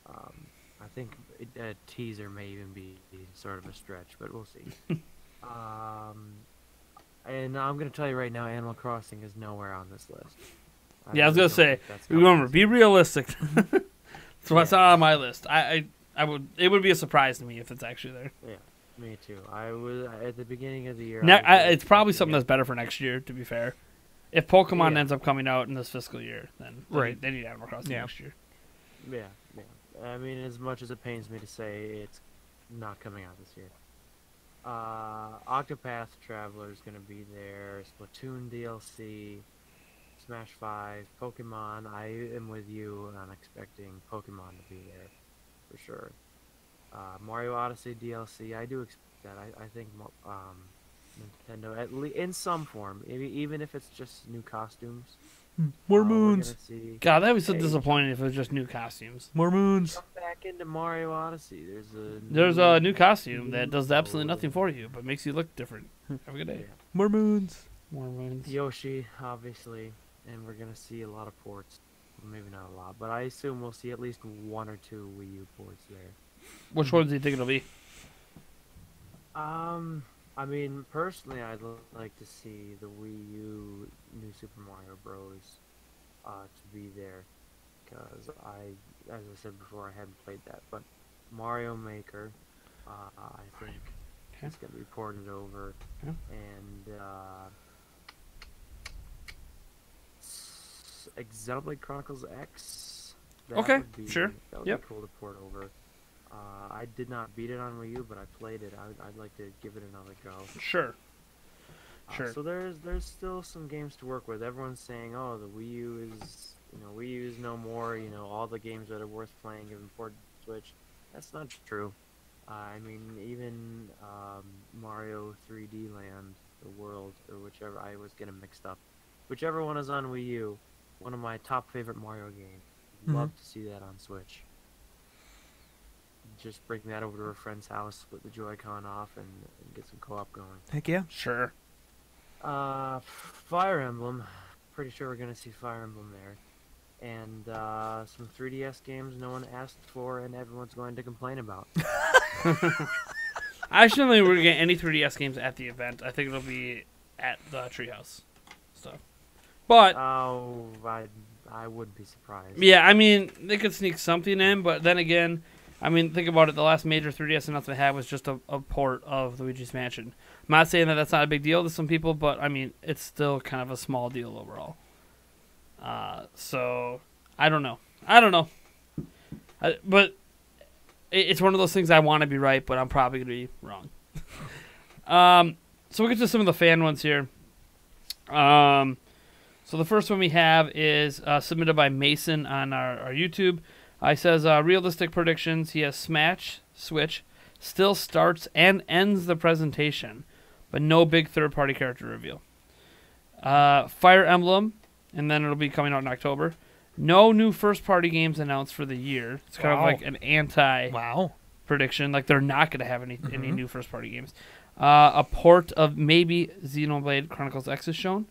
[SPEAKER 4] I think a teaser may even be sort of a stretch, but we'll see. And I'm going to tell you right now, Animal Crossing is nowhere on this list.
[SPEAKER 2] Yeah, I was gonna
[SPEAKER 4] don't
[SPEAKER 2] say,
[SPEAKER 4] think that's coming.
[SPEAKER 2] remember, be realistic. So that's not on my list. I would. It would be a surprise to me if it's actually there.
[SPEAKER 4] Yeah, me too. I was at the beginning of the year.
[SPEAKER 2] It's probably something that's better for next year. To be fair, if Pokemon ends up coming out in this fiscal year, then
[SPEAKER 3] Right.
[SPEAKER 2] they need Animal Crossing next year.
[SPEAKER 4] Yeah. I mean, as much as it pains me to say, it's not coming out this year. Octopath Traveler is going to be there. Splatoon DLC, Smash 5, Pokemon. I am with you. I'm expecting Pokemon to be there for sure. Mario Odyssey DLC. I do expect that. I think Nintendo, in some form, maybe even if it's just new costumes.
[SPEAKER 3] More
[SPEAKER 4] we're
[SPEAKER 3] moons.
[SPEAKER 4] gonna see.
[SPEAKER 2] God, that would be so
[SPEAKER 4] Hey,
[SPEAKER 2] disappointing if it was just new costumes.
[SPEAKER 3] More moons.
[SPEAKER 4] Jump back into Mario Odyssey.
[SPEAKER 2] There's a new costume that does absolutely nothing for you, but makes you look different. Have a good day.
[SPEAKER 3] More moons.
[SPEAKER 2] More moons.
[SPEAKER 4] Yoshi, obviously, and we're gonna see a lot of ports. Well, maybe not a lot, but I assume we'll see at least 1 or 2 Wii U ports there.
[SPEAKER 2] Which ones do you think it'll be?
[SPEAKER 4] I mean, personally, I'd like to see the Wii U New Super Mario Bros. To be there, because as I said before, I hadn't played that, but Mario Maker, I think it's gonna be ported over, and Xenoblade Chronicles X. That
[SPEAKER 2] Okay,
[SPEAKER 4] would be,
[SPEAKER 2] sure.
[SPEAKER 4] That would
[SPEAKER 2] Yep.
[SPEAKER 4] be cool to port over. I did not beat it on Wii U, but I played it. I'd like to give it another go.
[SPEAKER 2] Sure. Sure.
[SPEAKER 4] So there's still some games to work with. Everyone's saying, oh, the Wii U is, Wii U is no more. All the games that are worth playing have been ported to Switch. That's not true. I mean, even Mario 3D Land, the World, or whichever, I always get them mixed up. Whichever one is on Wii U, one of my top favorite Mario games. Love to see that on Switch. Just bring that over to a friend's house, split the Joy-Con off, and get some co-op going.
[SPEAKER 3] Heck yeah.
[SPEAKER 2] Sure.
[SPEAKER 4] Fire Emblem. Pretty sure we're gonna see Fire Emblem there. And some 3DS games no one asked for and everyone's going to complain about.
[SPEAKER 2] I actually don't think we're going to get any 3DS games at the event. I think it'll be at the Treehouse stuff. But
[SPEAKER 4] Oh, I wouldn't be surprised.
[SPEAKER 2] yeah, I mean, they could sneak something in, but then again, I mean, think about it. The last major 3DS announcement they had was just a port of Luigi's Mansion. I'm not saying that that's not a big deal to some people, but, I mean, it's still kind of a small deal overall. So, I don't know. But it's one of those things I want to be right, but I'm probably going to be wrong. So we'll get to some of the fan ones here. So the first one we have is submitted by Mason on our YouTube. He says, realistic predictions. He has Smash, Switch, still starts and ends the presentation, but no big third-party character reveal. Fire Emblem, and then it'll be coming out in October. No new first-party games announced for the year. It's kind of like an anti-prediction. Like they're not going to have any new first-party games. A port of maybe Xenoblade Chronicles X is shown.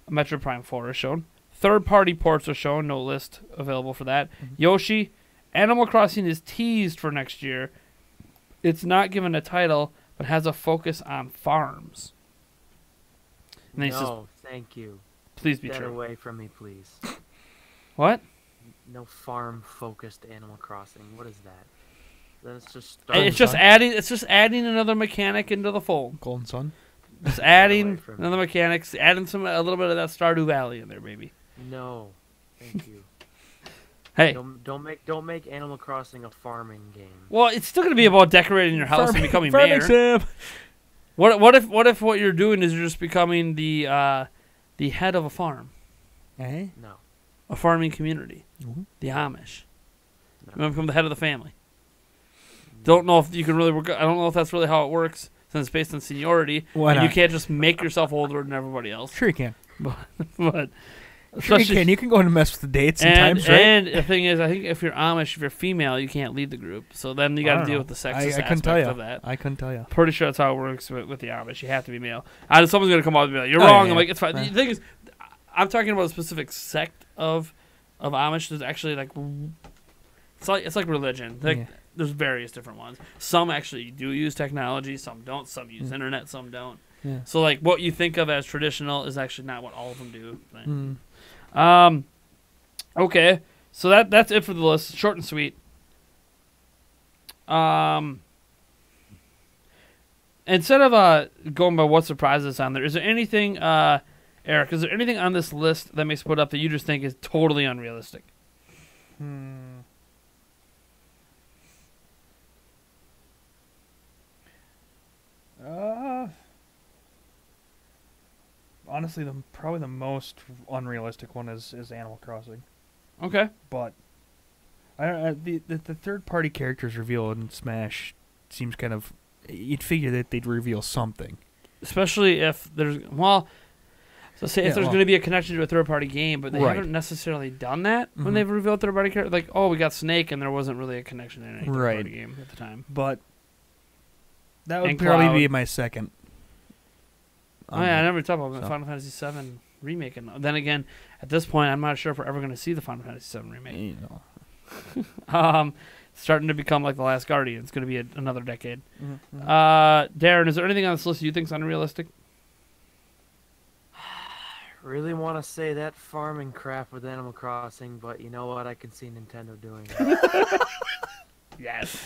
[SPEAKER 2] Metroid Prime 4 is shown. Third-party ports are shown. No list available for that. Yoshi, Animal Crossing is teased for next year. It's not given a title, but has a focus on farms. And then he says,
[SPEAKER 4] thank you.
[SPEAKER 2] please be
[SPEAKER 4] Get
[SPEAKER 2] true.
[SPEAKER 4] away from me, please.
[SPEAKER 2] What?
[SPEAKER 4] No farm-focused Animal Crossing. What is that? Then it's just
[SPEAKER 2] It's just adding another mechanic into the fold.
[SPEAKER 3] Golden Sun.
[SPEAKER 2] Just adding
[SPEAKER 4] from me.
[SPEAKER 2] another mechanics, adding a little bit of that Stardew Valley in there, maybe.
[SPEAKER 4] No, thank you.
[SPEAKER 2] Hey,
[SPEAKER 4] Don't make Animal Crossing a farming game.
[SPEAKER 2] well, it's still going to be about decorating your house and becoming
[SPEAKER 3] farming
[SPEAKER 2] mayor.
[SPEAKER 3] sim.
[SPEAKER 2] What if what you're doing is you're just becoming the head of a farm,
[SPEAKER 3] Eh?
[SPEAKER 4] No.
[SPEAKER 2] a farming community,
[SPEAKER 3] Mhm.
[SPEAKER 2] the Amish.
[SPEAKER 4] No.
[SPEAKER 2] You want to become the head of the family. Don't know if you can really work. I don't know if that's really how it works, since it's based on seniority.
[SPEAKER 3] Why
[SPEAKER 2] and you
[SPEAKER 3] not?
[SPEAKER 2] can't just make yourself older than everybody else.
[SPEAKER 3] Sure you can.
[SPEAKER 2] But
[SPEAKER 3] Sure you
[SPEAKER 2] especially-
[SPEAKER 3] can. You can go and mess with the dates and times, right?
[SPEAKER 2] And the thing is, I think if you're Amish, if you're female, you can't lead the group. So then you got to deal with the sexist
[SPEAKER 3] I couldn't
[SPEAKER 2] aspect
[SPEAKER 3] tell you.
[SPEAKER 2] of that.
[SPEAKER 3] I couldn't tell you.
[SPEAKER 2] Pretty sure that's how it works with the Amish. You have to be male. Someone's going to come up and be like, you're
[SPEAKER 3] Oh,
[SPEAKER 2] wrong.
[SPEAKER 3] yeah,
[SPEAKER 2] I'm like, it's fine.
[SPEAKER 3] yeah.
[SPEAKER 2] The thing is, I'm talking about a specific sect of Amish. There's actually like, it's like religion. Like,
[SPEAKER 3] Yeah.
[SPEAKER 2] There's various different ones. Some actually do use technology. Some don't. Some use internet. Some don't.
[SPEAKER 3] Yeah.
[SPEAKER 2] So like what you think of as traditional is actually not what all of them do.
[SPEAKER 3] Mm.
[SPEAKER 2] Okay, so that's it for the list. Short and sweet. Instead of going by what surprises on there, is there anything, Eric? Is there anything on this list that makes put up that you just think is totally unrealistic?
[SPEAKER 3] Honestly, probably the most unrealistic one is Animal Crossing.
[SPEAKER 2] Okay.
[SPEAKER 3] But the third-party characters reveal in Smash seems kind of... You'd figure that they'd reveal something.
[SPEAKER 2] Especially if there's... Well, so say if there's going to be a connection to a third-party game, but they haven't necessarily done that when they've revealed third-party characters. Like, oh, we got Snake, and there wasn't really a connection in any third-party game at the time.
[SPEAKER 3] But that would
[SPEAKER 2] And
[SPEAKER 3] probably
[SPEAKER 2] Cloud.
[SPEAKER 3] be my second.
[SPEAKER 2] Oh, yeah, I never talked about the Final Fantasy VII remake. And then again, at this point, I'm not sure if we're ever going to see the Final Fantasy VII remake.
[SPEAKER 3] You know.
[SPEAKER 2] Starting to become like The Last Guardian. It's going to be another decade.
[SPEAKER 3] Mm-hmm.
[SPEAKER 2] Darren, is there anything on this list you think is unrealistic?
[SPEAKER 4] Really want to say that farming crap with Animal Crossing, but you know what? I can see Nintendo doing it.
[SPEAKER 2] Yes.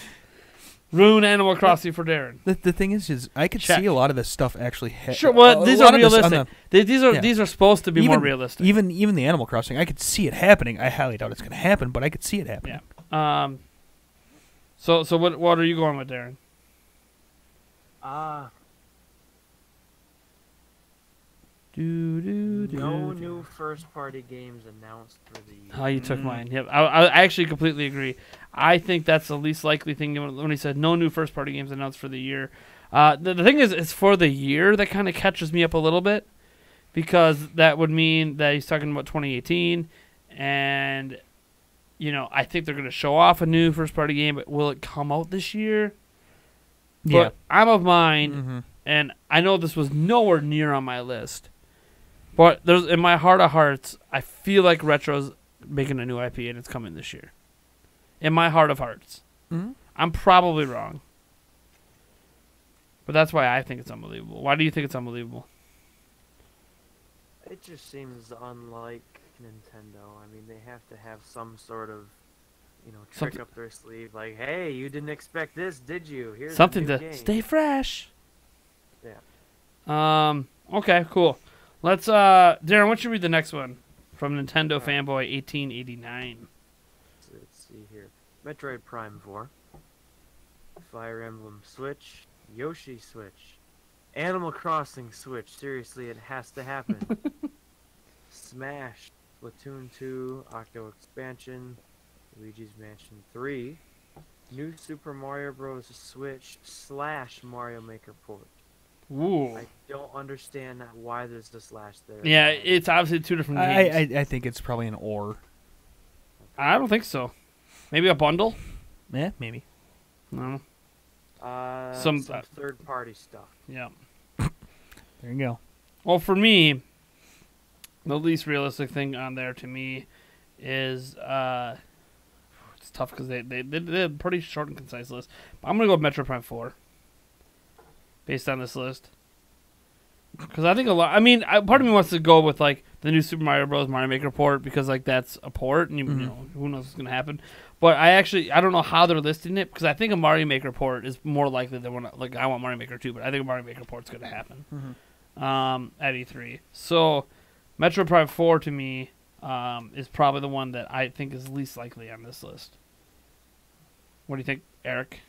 [SPEAKER 2] Ruin Animal Crossing for Darren.
[SPEAKER 3] The thing is I could see a lot of this stuff actually
[SPEAKER 2] Sure, well, these are realistic. These are supposed to be more realistic.
[SPEAKER 3] Even the Animal Crossing, I could see it happening. I highly doubt it's going to happen, but I could see it happening.
[SPEAKER 2] Yeah. So what are you going with, Darren?
[SPEAKER 4] No new first-party games announced for the year.
[SPEAKER 2] Oh, you took mine. Yep. I actually completely agree. I think that's the least likely thing when he said no new first-party games announced for the year. The thing is, it's for the year that kind of catches me up a little bit because that would mean that he's talking about 2018, and I think they're going to show off a new first-party game, but will it come out this year?
[SPEAKER 3] Yeah.
[SPEAKER 2] But I'm of mind, and I know this was nowhere near on my list. But there's in my heart of hearts, I feel like Retro's making a new IP and it's coming this year. In my heart of hearts. I'm probably wrong. But that's why I think it's unbelievable. Why do you think it's unbelievable?
[SPEAKER 4] It just seems unlike Nintendo. I mean, they have to have some sort of, trick up their sleeve. Like, hey, you didn't expect this, did you? Here's
[SPEAKER 2] something
[SPEAKER 4] a new
[SPEAKER 2] to
[SPEAKER 4] game.
[SPEAKER 2] stay fresh.
[SPEAKER 4] Yeah.
[SPEAKER 2] Okay, cool. Let's Darren, what should read the next one from Nintendo Fanboy 1889?
[SPEAKER 4] Let's see here. Metroid Prime 4. Fire Emblem Switch. Yoshi Switch. Animal Crossing Switch. Seriously, it has to happen. Smash. Splatoon 2. Octo Expansion. Luigi's Mansion 3. New Super Mario Bros. Switch / Mario Maker port.
[SPEAKER 2] Ooh.
[SPEAKER 4] I don't understand why there's the slash there.
[SPEAKER 2] Yeah, it's obviously two different games.
[SPEAKER 3] I think it's probably an or.
[SPEAKER 2] I don't think so. Maybe a bundle?
[SPEAKER 3] Yeah, maybe.
[SPEAKER 2] No.
[SPEAKER 4] Some third-party stuff.
[SPEAKER 2] Yeah.
[SPEAKER 3] There you go.
[SPEAKER 2] Well, for me, the least realistic thing on there to me is it's tough because they have a pretty short and concise list. But I'm gonna go with Metro Prime 4. Based on this list, because I think a lot. I mean, part of me wants to go with like the new Super Mario Bros. Mario Maker port because like that's a port, and you know who knows what's gonna happen. But I don't know how they're listing it because I think a Mario Maker port is more likely than one. Like I want Mario Maker 2, but I think a Mario Maker port's gonna happen at E3. So Metro Prime 4 to me is probably the one that I think is least likely on this list. What do you think, Eric?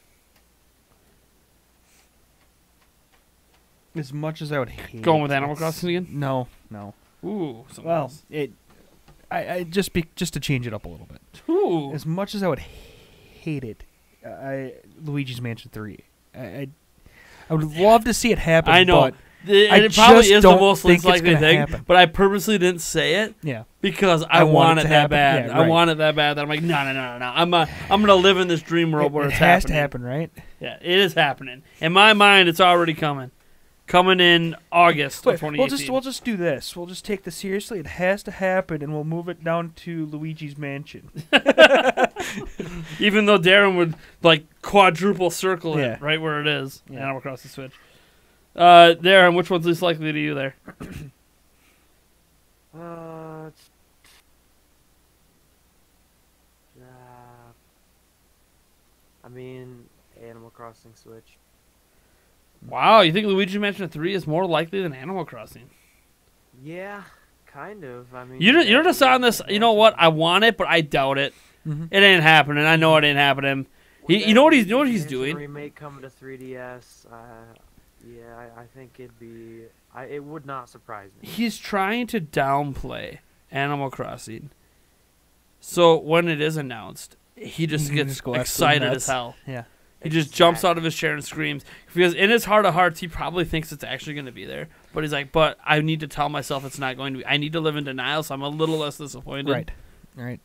[SPEAKER 3] As much as I would hate
[SPEAKER 2] going with Animal Crossing again?
[SPEAKER 3] No.
[SPEAKER 2] Ooh.
[SPEAKER 3] Well,
[SPEAKER 2] else.
[SPEAKER 3] I just to change it up a little bit.
[SPEAKER 2] Ooh.
[SPEAKER 3] As much as I would hate it, Luigi's Mansion 3. I would love to see it happen.
[SPEAKER 2] I know.
[SPEAKER 3] But
[SPEAKER 2] it probably is the most least likely thing,
[SPEAKER 3] happen.
[SPEAKER 2] but I purposely didn't say it.
[SPEAKER 3] Yeah.
[SPEAKER 2] Because I want it that
[SPEAKER 3] happen.
[SPEAKER 2] bad.
[SPEAKER 3] Yeah,
[SPEAKER 2] I want it that bad that I'm like, no. I'm gonna live in this dream world where
[SPEAKER 3] it
[SPEAKER 2] it's
[SPEAKER 3] has
[SPEAKER 2] happening.
[SPEAKER 3] to happen, right?
[SPEAKER 2] Yeah, it is happening. In my mind, it's already coming. Coming in August of 2018.
[SPEAKER 3] We'll just do this. We'll just take this seriously. It has to happen, and we'll move it down to Luigi's Mansion.
[SPEAKER 2] Even though Darren would like quadruple circle
[SPEAKER 3] Yeah.
[SPEAKER 2] it right where it is.
[SPEAKER 3] Yeah.
[SPEAKER 2] Animal Crossing Switch. Darren, which one's least likely to you there?
[SPEAKER 4] I mean, Animal Crossing Switch.
[SPEAKER 2] Wow, you think Luigi Mansion 3 is more likely than Animal Crossing?
[SPEAKER 4] Yeah, kind of. I mean,
[SPEAKER 2] You're just on this. You know what? I want it, but I doubt it. It ain't happening. I know it ain't happening. You know what he's doing.
[SPEAKER 4] Remake coming to 3DS. Yeah, I think it'd be. It would not surprise me.
[SPEAKER 2] He's trying to downplay Animal Crossing. So when it is announced, he just
[SPEAKER 3] He
[SPEAKER 2] gets
[SPEAKER 3] just goes
[SPEAKER 2] excited
[SPEAKER 3] nuts.
[SPEAKER 2] as hell.
[SPEAKER 3] Yeah.
[SPEAKER 2] He just jumps out of his chair and screams. Because in his heart of hearts, he probably thinks it's actually going to be there. But he's like, but I need to tell myself it's not going to be. I need to live in denial, so I'm a little less disappointed.
[SPEAKER 3] Right.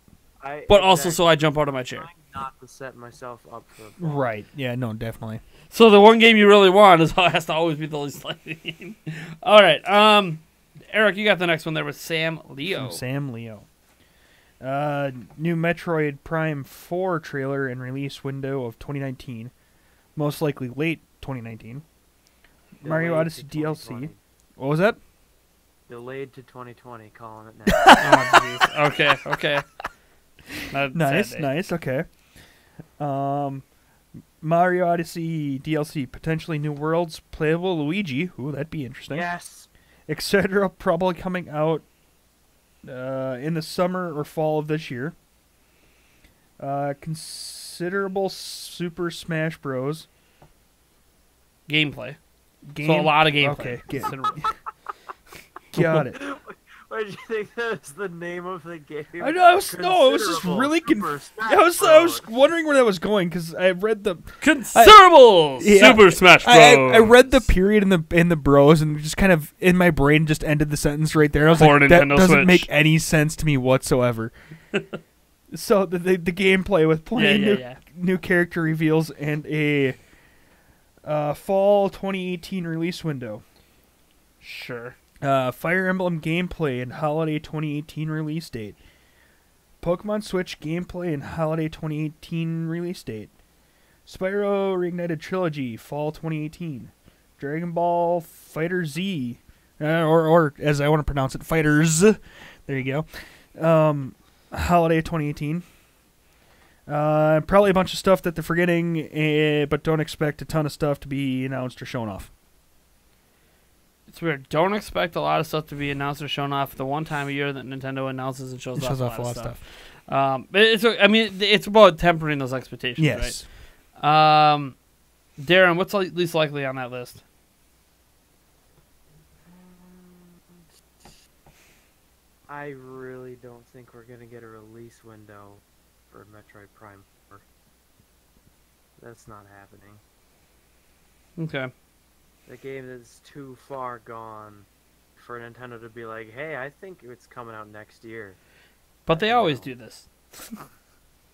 [SPEAKER 2] But also so I jump out of my chair.
[SPEAKER 4] Trying not to set myself up for.
[SPEAKER 3] Right. Yeah, no, definitely.
[SPEAKER 2] So the one game you really want has to always be the least likely game. All right. Eric, you got the next one there with Sam Leo.
[SPEAKER 3] From Sam Leo. New Metroid Prime 4 trailer and release window of 2019. Most likely late 2019. Mario
[SPEAKER 4] Delayed
[SPEAKER 3] Odyssey
[SPEAKER 4] to
[SPEAKER 3] DLC.
[SPEAKER 4] 2020.
[SPEAKER 3] What was that?
[SPEAKER 4] Delayed to 2020. Calling it now.
[SPEAKER 2] Oh, jeez. Okay. That's sad day.
[SPEAKER 3] Nice. Okay. Mario Odyssey DLC, potentially new worlds, playable Luigi. Ooh, that'd be interesting.
[SPEAKER 4] Yes.
[SPEAKER 3] Etc. Probably coming out in the summer or fall of this year. Considerable Super Smash Bros.
[SPEAKER 2] Gameplay. So a lot of gameplay.
[SPEAKER 3] Okay, got it.
[SPEAKER 4] Why did you think that was the name of the game?
[SPEAKER 3] I know. It was just really I was wondering where that was going because I read the
[SPEAKER 2] Considerable Super Smash Bros.
[SPEAKER 3] I read the period in the Bros and just kind of in my brain just ended the sentence right there. I was
[SPEAKER 2] For
[SPEAKER 3] like, that
[SPEAKER 2] Nintendo
[SPEAKER 3] doesn't
[SPEAKER 2] Switch.
[SPEAKER 3] make any sense to me whatsoever. So the gameplay with plenty new character reveals and a fall 2018 release window.
[SPEAKER 2] Sure.
[SPEAKER 3] Fire Emblem gameplay and holiday 2018 release date. Pokemon Switch gameplay and holiday 2018 release date. Spyro Reignited Trilogy fall 2018. Dragon Ball Fighter Z, or as I want to pronounce it, Fighters. There you go. Holiday 2018. Probably a bunch of stuff that they're forgetting, but don't expect a ton of stuff to be announced or shown off.
[SPEAKER 2] It's weird. Don't expect a lot of stuff to be announced or shown off the one time a year that Nintendo announces and shows off a lot of stuff. It's about tempering those expectations,
[SPEAKER 3] Yes.
[SPEAKER 2] right? Darren, what's least likely on that list?
[SPEAKER 4] I really don't think we're gonna get a release window for Metroid Prime 4. That's not happening.
[SPEAKER 2] Okay.
[SPEAKER 4] The game is too far gone for Nintendo to be like, hey, I think it's coming out next year.
[SPEAKER 2] But they always do this.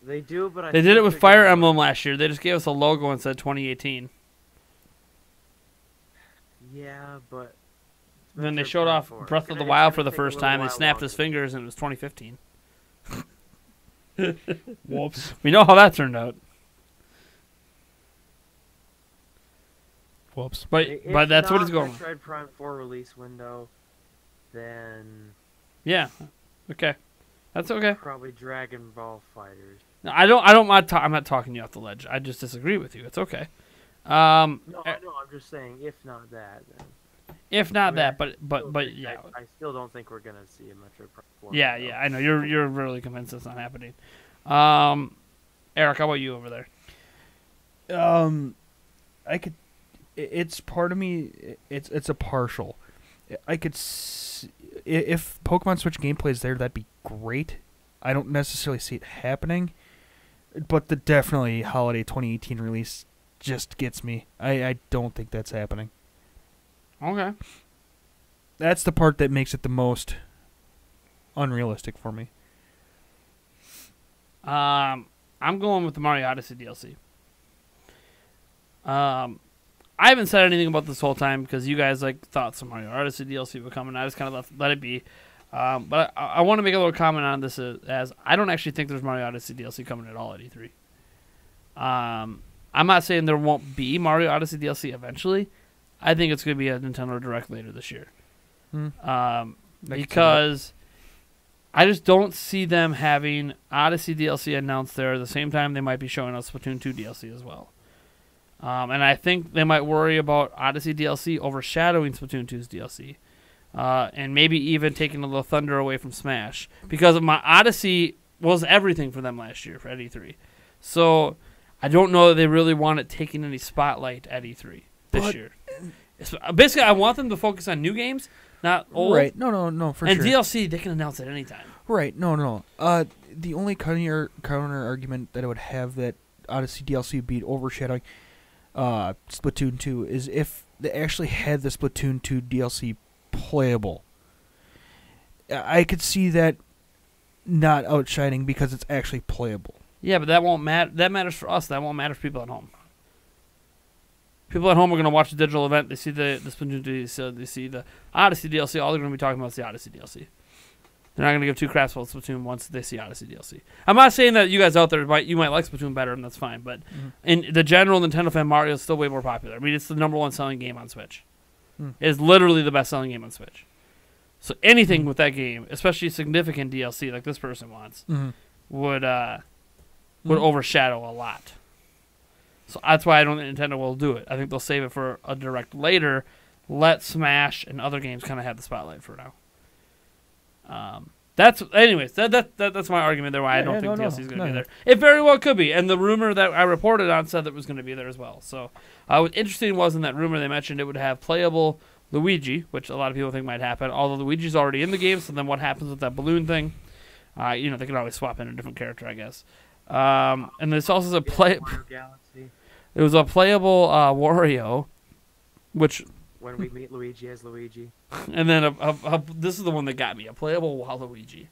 [SPEAKER 4] They do, but
[SPEAKER 2] they did it with Fire Emblem last year. They just gave us a logo and said 2018.
[SPEAKER 4] Yeah, but
[SPEAKER 2] Then they showed off Breath of the Wild for the first time. They snapped his fingers and it was 2015.
[SPEAKER 3] Whoops.
[SPEAKER 2] We know how that turned out.
[SPEAKER 3] Whoops.
[SPEAKER 2] But that's what it's going with.
[SPEAKER 4] Metroid Prime 4 release window, then
[SPEAKER 2] Yeah. Okay. That's okay.
[SPEAKER 4] probably Dragon Ball Fighters.
[SPEAKER 2] No, I'm not talking you off the ledge. I just disagree with you. It's okay.
[SPEAKER 4] No, I know. I'm just saying, if not that, then.
[SPEAKER 2] If not that, but
[SPEAKER 4] think-
[SPEAKER 2] yeah.
[SPEAKER 4] I still don't think we're gonna see a Metroid Prime 4.
[SPEAKER 2] Yeah,
[SPEAKER 4] window.
[SPEAKER 2] I know. You're really convinced it's not happening. Eric, how about you over there?
[SPEAKER 3] I could. It's part of me. It's a partial. I could. If Pokemon Switch gameplay is there, that'd be great. I don't necessarily see it happening, but the definitely holiday 2018 release just gets me. I don't think that's happening.
[SPEAKER 2] Okay.
[SPEAKER 3] That's the part that makes it the most unrealistic for me.
[SPEAKER 2] I'm going with the Mario Odyssey DLC. I haven't said anything about this whole time because you guys thought some Mario Odyssey DLC would come, and I just kind of let it be. But I want to make a little comment on this as I don't actually think there's Mario Odyssey DLC coming at all at E3. I'm not saying there won't be Mario Odyssey DLC eventually. I think it's going to be a Nintendo Direct later this year. Because I just don't see them having Odyssey DLC announced there at the same time they might be showing us Splatoon 2 DLC as well. And I think they might worry about Odyssey DLC overshadowing Splatoon 2's DLC. And maybe even taking a little thunder away from Smash. Because my Odyssey was everything for them last year at E3. So I don't know that they really want it taking any spotlight at E3 this year. Basically, I want them to focus on new games, not old.
[SPEAKER 3] Right. No, for
[SPEAKER 2] and
[SPEAKER 3] sure.
[SPEAKER 2] DLC, they can announce it anytime.
[SPEAKER 3] Right. No. The only counter argument that I would have that Odyssey DLC beat overshadowing Splatoon 2 is if they actually had the Splatoon 2 DLC playable. I could see that not outshining because it's actually playable.
[SPEAKER 2] Yeah, but that won't matter. That matters for us. That won't matter for people at home. People at home are going to watch the digital event. They see the Splatoon 2, so they see the Odyssey DLC. All they're going to be talking about is the Odyssey DLC. They're not going to give two craps about Splatoon once they see Odyssey DLC. I'm not saying that you guys out there might like Splatoon better, and that's fine. But in the general Nintendo fan, Mario is still way more popular. I mean, it's the #1 selling game on Switch. It is literally the best selling game on Switch. So anything with that game, especially significant DLC like this person wants, would overshadow a lot. So that's why I don't think Nintendo will do it. I think they'll save it for a direct later. Let Smash and other games kind of have the spotlight for now. That's my argument there. Why I don't think DLC is going to be there. It very well could be, and the rumor that I reported on said that it was going to be there as well. So, what interesting was in that rumor they mentioned it would have playable Luigi, which a lot of people think might happen. Although Luigi's already in the game, so then what happens with that balloon thing? They can always swap in a different character, I guess. And there's also a It was a playable Wario, which.
[SPEAKER 4] When we meet Luigi as Luigi.
[SPEAKER 2] And then this is the one that got me, a playable Waluigi.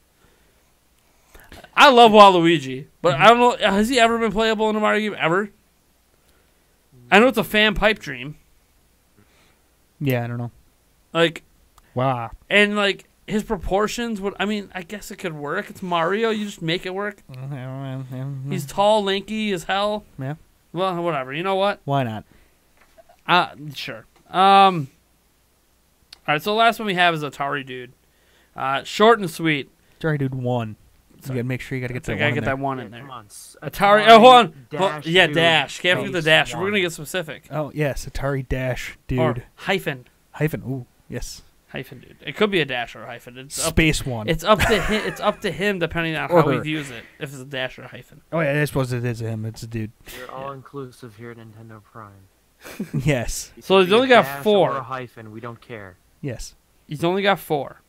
[SPEAKER 2] I love Waluigi, but I don't know, has he ever been playable in a Mario game, ever? I know it's a fan pipe dream.
[SPEAKER 3] Yeah, I don't know.
[SPEAKER 2] Like,
[SPEAKER 3] wow.
[SPEAKER 2] And, like, his proportions would, I guess it could work. It's Mario, you just make it work. He's tall, lanky as hell.
[SPEAKER 3] Yeah.
[SPEAKER 2] Well, whatever. You know what?
[SPEAKER 3] Why not?
[SPEAKER 2] Sure. All right, so the last one we have is Atari Dude. Short and sweet.
[SPEAKER 3] Atari Dude 1. You gotta make sure you gotta get that one.
[SPEAKER 2] Gotta get that one in there.
[SPEAKER 4] Come on.
[SPEAKER 2] Atari. Oh, hold on.
[SPEAKER 4] Dash
[SPEAKER 2] Yeah,
[SPEAKER 4] Dude
[SPEAKER 2] Dash. Can't forget the Dash.
[SPEAKER 4] one.
[SPEAKER 2] We're gonna get specific.
[SPEAKER 3] Oh yes, Atari Dash Dude.
[SPEAKER 2] Or hyphen.
[SPEAKER 3] Hyphen. Ooh, yes.
[SPEAKER 2] Hyphen Dude. It could be a dash or a hyphen. It's
[SPEAKER 3] Space One.
[SPEAKER 2] It's up to him. It's up to him depending on how he views it. If it's a dash or a hyphen.
[SPEAKER 3] Oh yeah, I suppose it is him. It's a dude.
[SPEAKER 4] You're all inclusive here at Nintendo Prime.
[SPEAKER 3] Yes.
[SPEAKER 2] So he's only got
[SPEAKER 4] Dash
[SPEAKER 2] 4.
[SPEAKER 4] Or a hyphen. We don't care.
[SPEAKER 3] Yes.
[SPEAKER 2] He's only got 4.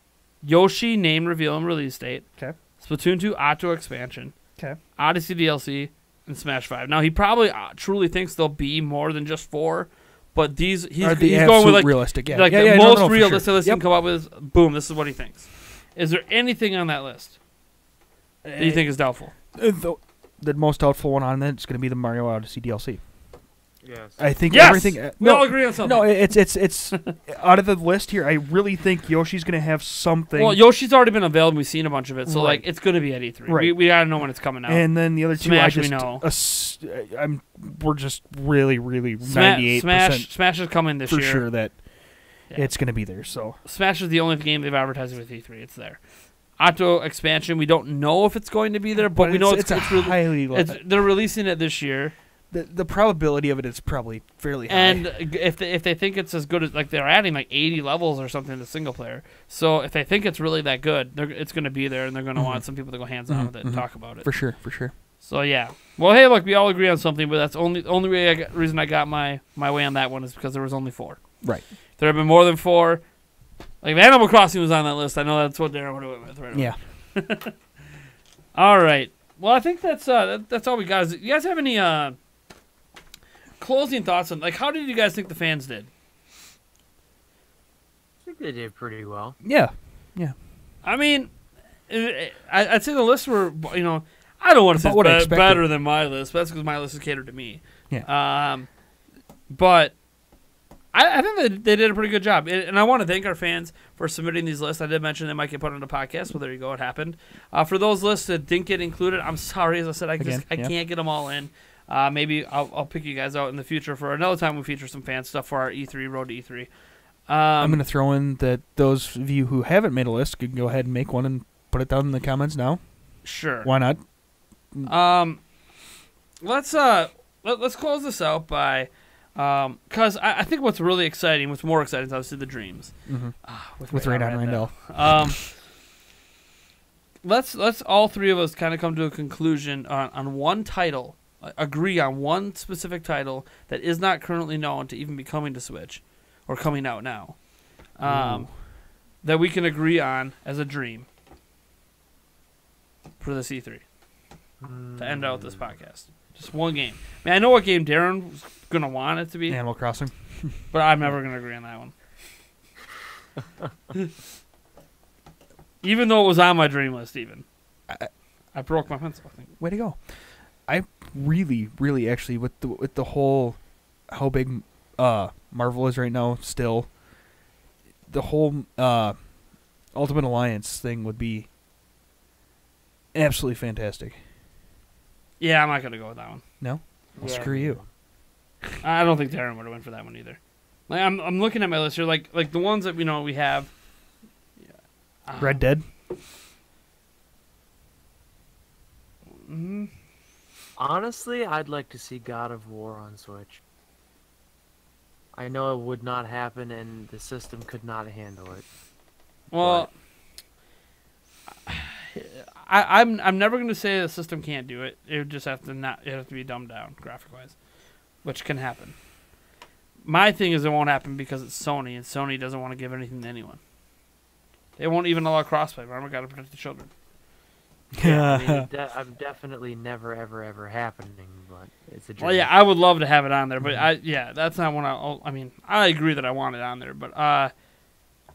[SPEAKER 2] Yoshi name reveal and release date.
[SPEAKER 3] Okay.
[SPEAKER 2] Splatoon 2 Auto expansion.
[SPEAKER 3] Okay.
[SPEAKER 2] Odyssey DLC and Smash 5. Now he probably truly thinks there'll be more than just 4, but he's going with like
[SPEAKER 3] realistic. Yeah.
[SPEAKER 2] Like
[SPEAKER 3] yeah,
[SPEAKER 2] the
[SPEAKER 3] yeah,
[SPEAKER 2] most realistic
[SPEAKER 3] sure.
[SPEAKER 2] list he can come up with. Is, boom, this is what he thinks. Is there anything on that list that you think is doubtful?
[SPEAKER 3] The most doubtful one on that is going to be the Mario Odyssey DLC.
[SPEAKER 4] Yes.
[SPEAKER 3] I think
[SPEAKER 2] yes!
[SPEAKER 3] everything.
[SPEAKER 2] We all agree on something.
[SPEAKER 3] No, it's out of the list here. I really think Yoshi's going to have something.
[SPEAKER 2] Well, Yoshi's already been available. We've seen a bunch of it, so
[SPEAKER 3] Right.
[SPEAKER 2] like it's going to be at E3.
[SPEAKER 3] Right.
[SPEAKER 2] We got to know when it's coming out.
[SPEAKER 3] And then the other two,
[SPEAKER 2] Smash,
[SPEAKER 3] I just,
[SPEAKER 2] we know.
[SPEAKER 3] we're just really 98%
[SPEAKER 2] Smash is coming this
[SPEAKER 3] for
[SPEAKER 2] year.
[SPEAKER 3] sure that
[SPEAKER 2] Yeah.
[SPEAKER 3] it's going to be there. So
[SPEAKER 2] Smash is the only game they've advertised with E3. It's there. Auto expansion, we don't know if it's going to be there, but we know it's
[SPEAKER 3] highly.
[SPEAKER 2] they're releasing it this year.
[SPEAKER 3] The probability of it is probably fairly high.
[SPEAKER 2] And if they think it's as good as, like, they're adding like 80 levels or something to single player, so if they think it's really that good, it's going to be there, and they're going to want some people to go hands on with it and talk about it.
[SPEAKER 3] For sure.
[SPEAKER 2] So yeah. Well, hey, look, we all agree on something, but that's only reason I got my way on that one is because there was only 4.
[SPEAKER 3] Right.
[SPEAKER 2] If there had been more than 4, like if Animal Crossing was on that list, I know that's what Darren would have went with. Right away.
[SPEAKER 3] Yeah.
[SPEAKER 2] All right. Well, I think that's all we got. You guys have any closing thoughts on, like, how did you guys think the fans did?
[SPEAKER 4] I think they did pretty well.
[SPEAKER 3] Yeah.
[SPEAKER 2] I mean, I'd say the lists were, I don't want to say it's better than my list, but that's because my list is catered to me.
[SPEAKER 3] Yeah.
[SPEAKER 2] But I think they did a pretty good job. And I want to thank our fans for submitting these lists. I did mention they might get put on the podcast. Well, there you go. It happened. For those lists that didn't get included, I'm sorry. As I said, I can't get them all in. Maybe I'll pick you guys out in the future for another time we feature some fan stuff for our E3, Road to E3.
[SPEAKER 3] I'm going to throw in that those of you who haven't made a list can go ahead and make one and put it down in the comments now.
[SPEAKER 2] Sure.
[SPEAKER 3] Why not?
[SPEAKER 2] Let's close this out by, because I think what's really exciting, what's more exciting is obviously the dreams.
[SPEAKER 3] Mm-hmm. With Radon Randall.
[SPEAKER 2] Let's all three of us kind of come to a conclusion on one title, agree on one specific title that is not currently known to even be coming to Switch, or coming out now, that we can agree on as a dream for the C3 to end out this podcast. Just one game. I mean, I know what game Darren's going to want it to be.
[SPEAKER 3] Animal Crossing.
[SPEAKER 2] But I'm never going to agree on that one. Even though it was on my dream list, even. I broke my pencil, I think.
[SPEAKER 3] Way to go. I really, really actually, with the whole, how big Marvel is right now still, the whole Ultimate Alliance thing would be absolutely fantastic.
[SPEAKER 2] Yeah, I'm not going to go with that one.
[SPEAKER 3] No? Well,
[SPEAKER 4] Yeah,
[SPEAKER 3] screw you.
[SPEAKER 2] I don't think Darren would have went for that one either. Like I'm looking at my list here, like the ones that we have. Yeah.
[SPEAKER 3] Red Dead?
[SPEAKER 4] Honestly, I'd like to see God of War on Switch. I know it would not happen, and the system could not handle it.
[SPEAKER 2] Well, I'm never going to say the system can't do it. It would just have to be dumbed down graphic wise, which can happen. My thing is it won't happen because it's Sony, and Sony doesn't want to give anything to anyone. They won't even allow crossplay. Remember, got to protect the children.
[SPEAKER 4] Yeah, I mean, I'm definitely never, ever happening, but it's a dream.
[SPEAKER 2] Well, yeah, I would love to have it on there, but that's not one I mean, I agree that I want it on there, but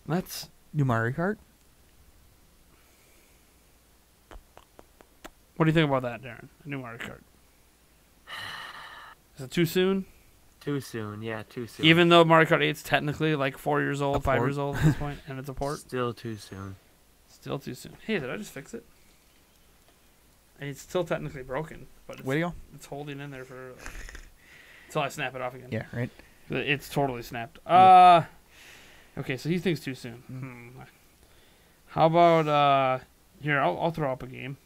[SPEAKER 2] let's
[SPEAKER 3] New Mario Kart?
[SPEAKER 2] What do you think about that, Darren? A new Mario Kart. Is it too soon?
[SPEAKER 4] Too soon, yeah, too soon.
[SPEAKER 2] Even though Mario Kart 8's technically like 4 years old,
[SPEAKER 3] A
[SPEAKER 2] 5
[SPEAKER 3] port.
[SPEAKER 2] years old at this point, and it's a port.
[SPEAKER 4] Still too soon.
[SPEAKER 2] Still too soon. Hey, did I just fix it? And it's still technically broken, but
[SPEAKER 3] Way to go.
[SPEAKER 2] it's holding in there for until I snap it off again.
[SPEAKER 3] Yeah, right?
[SPEAKER 2] It's totally snapped. Okay, so he thinks too soon. How about here? I'll throw up a game.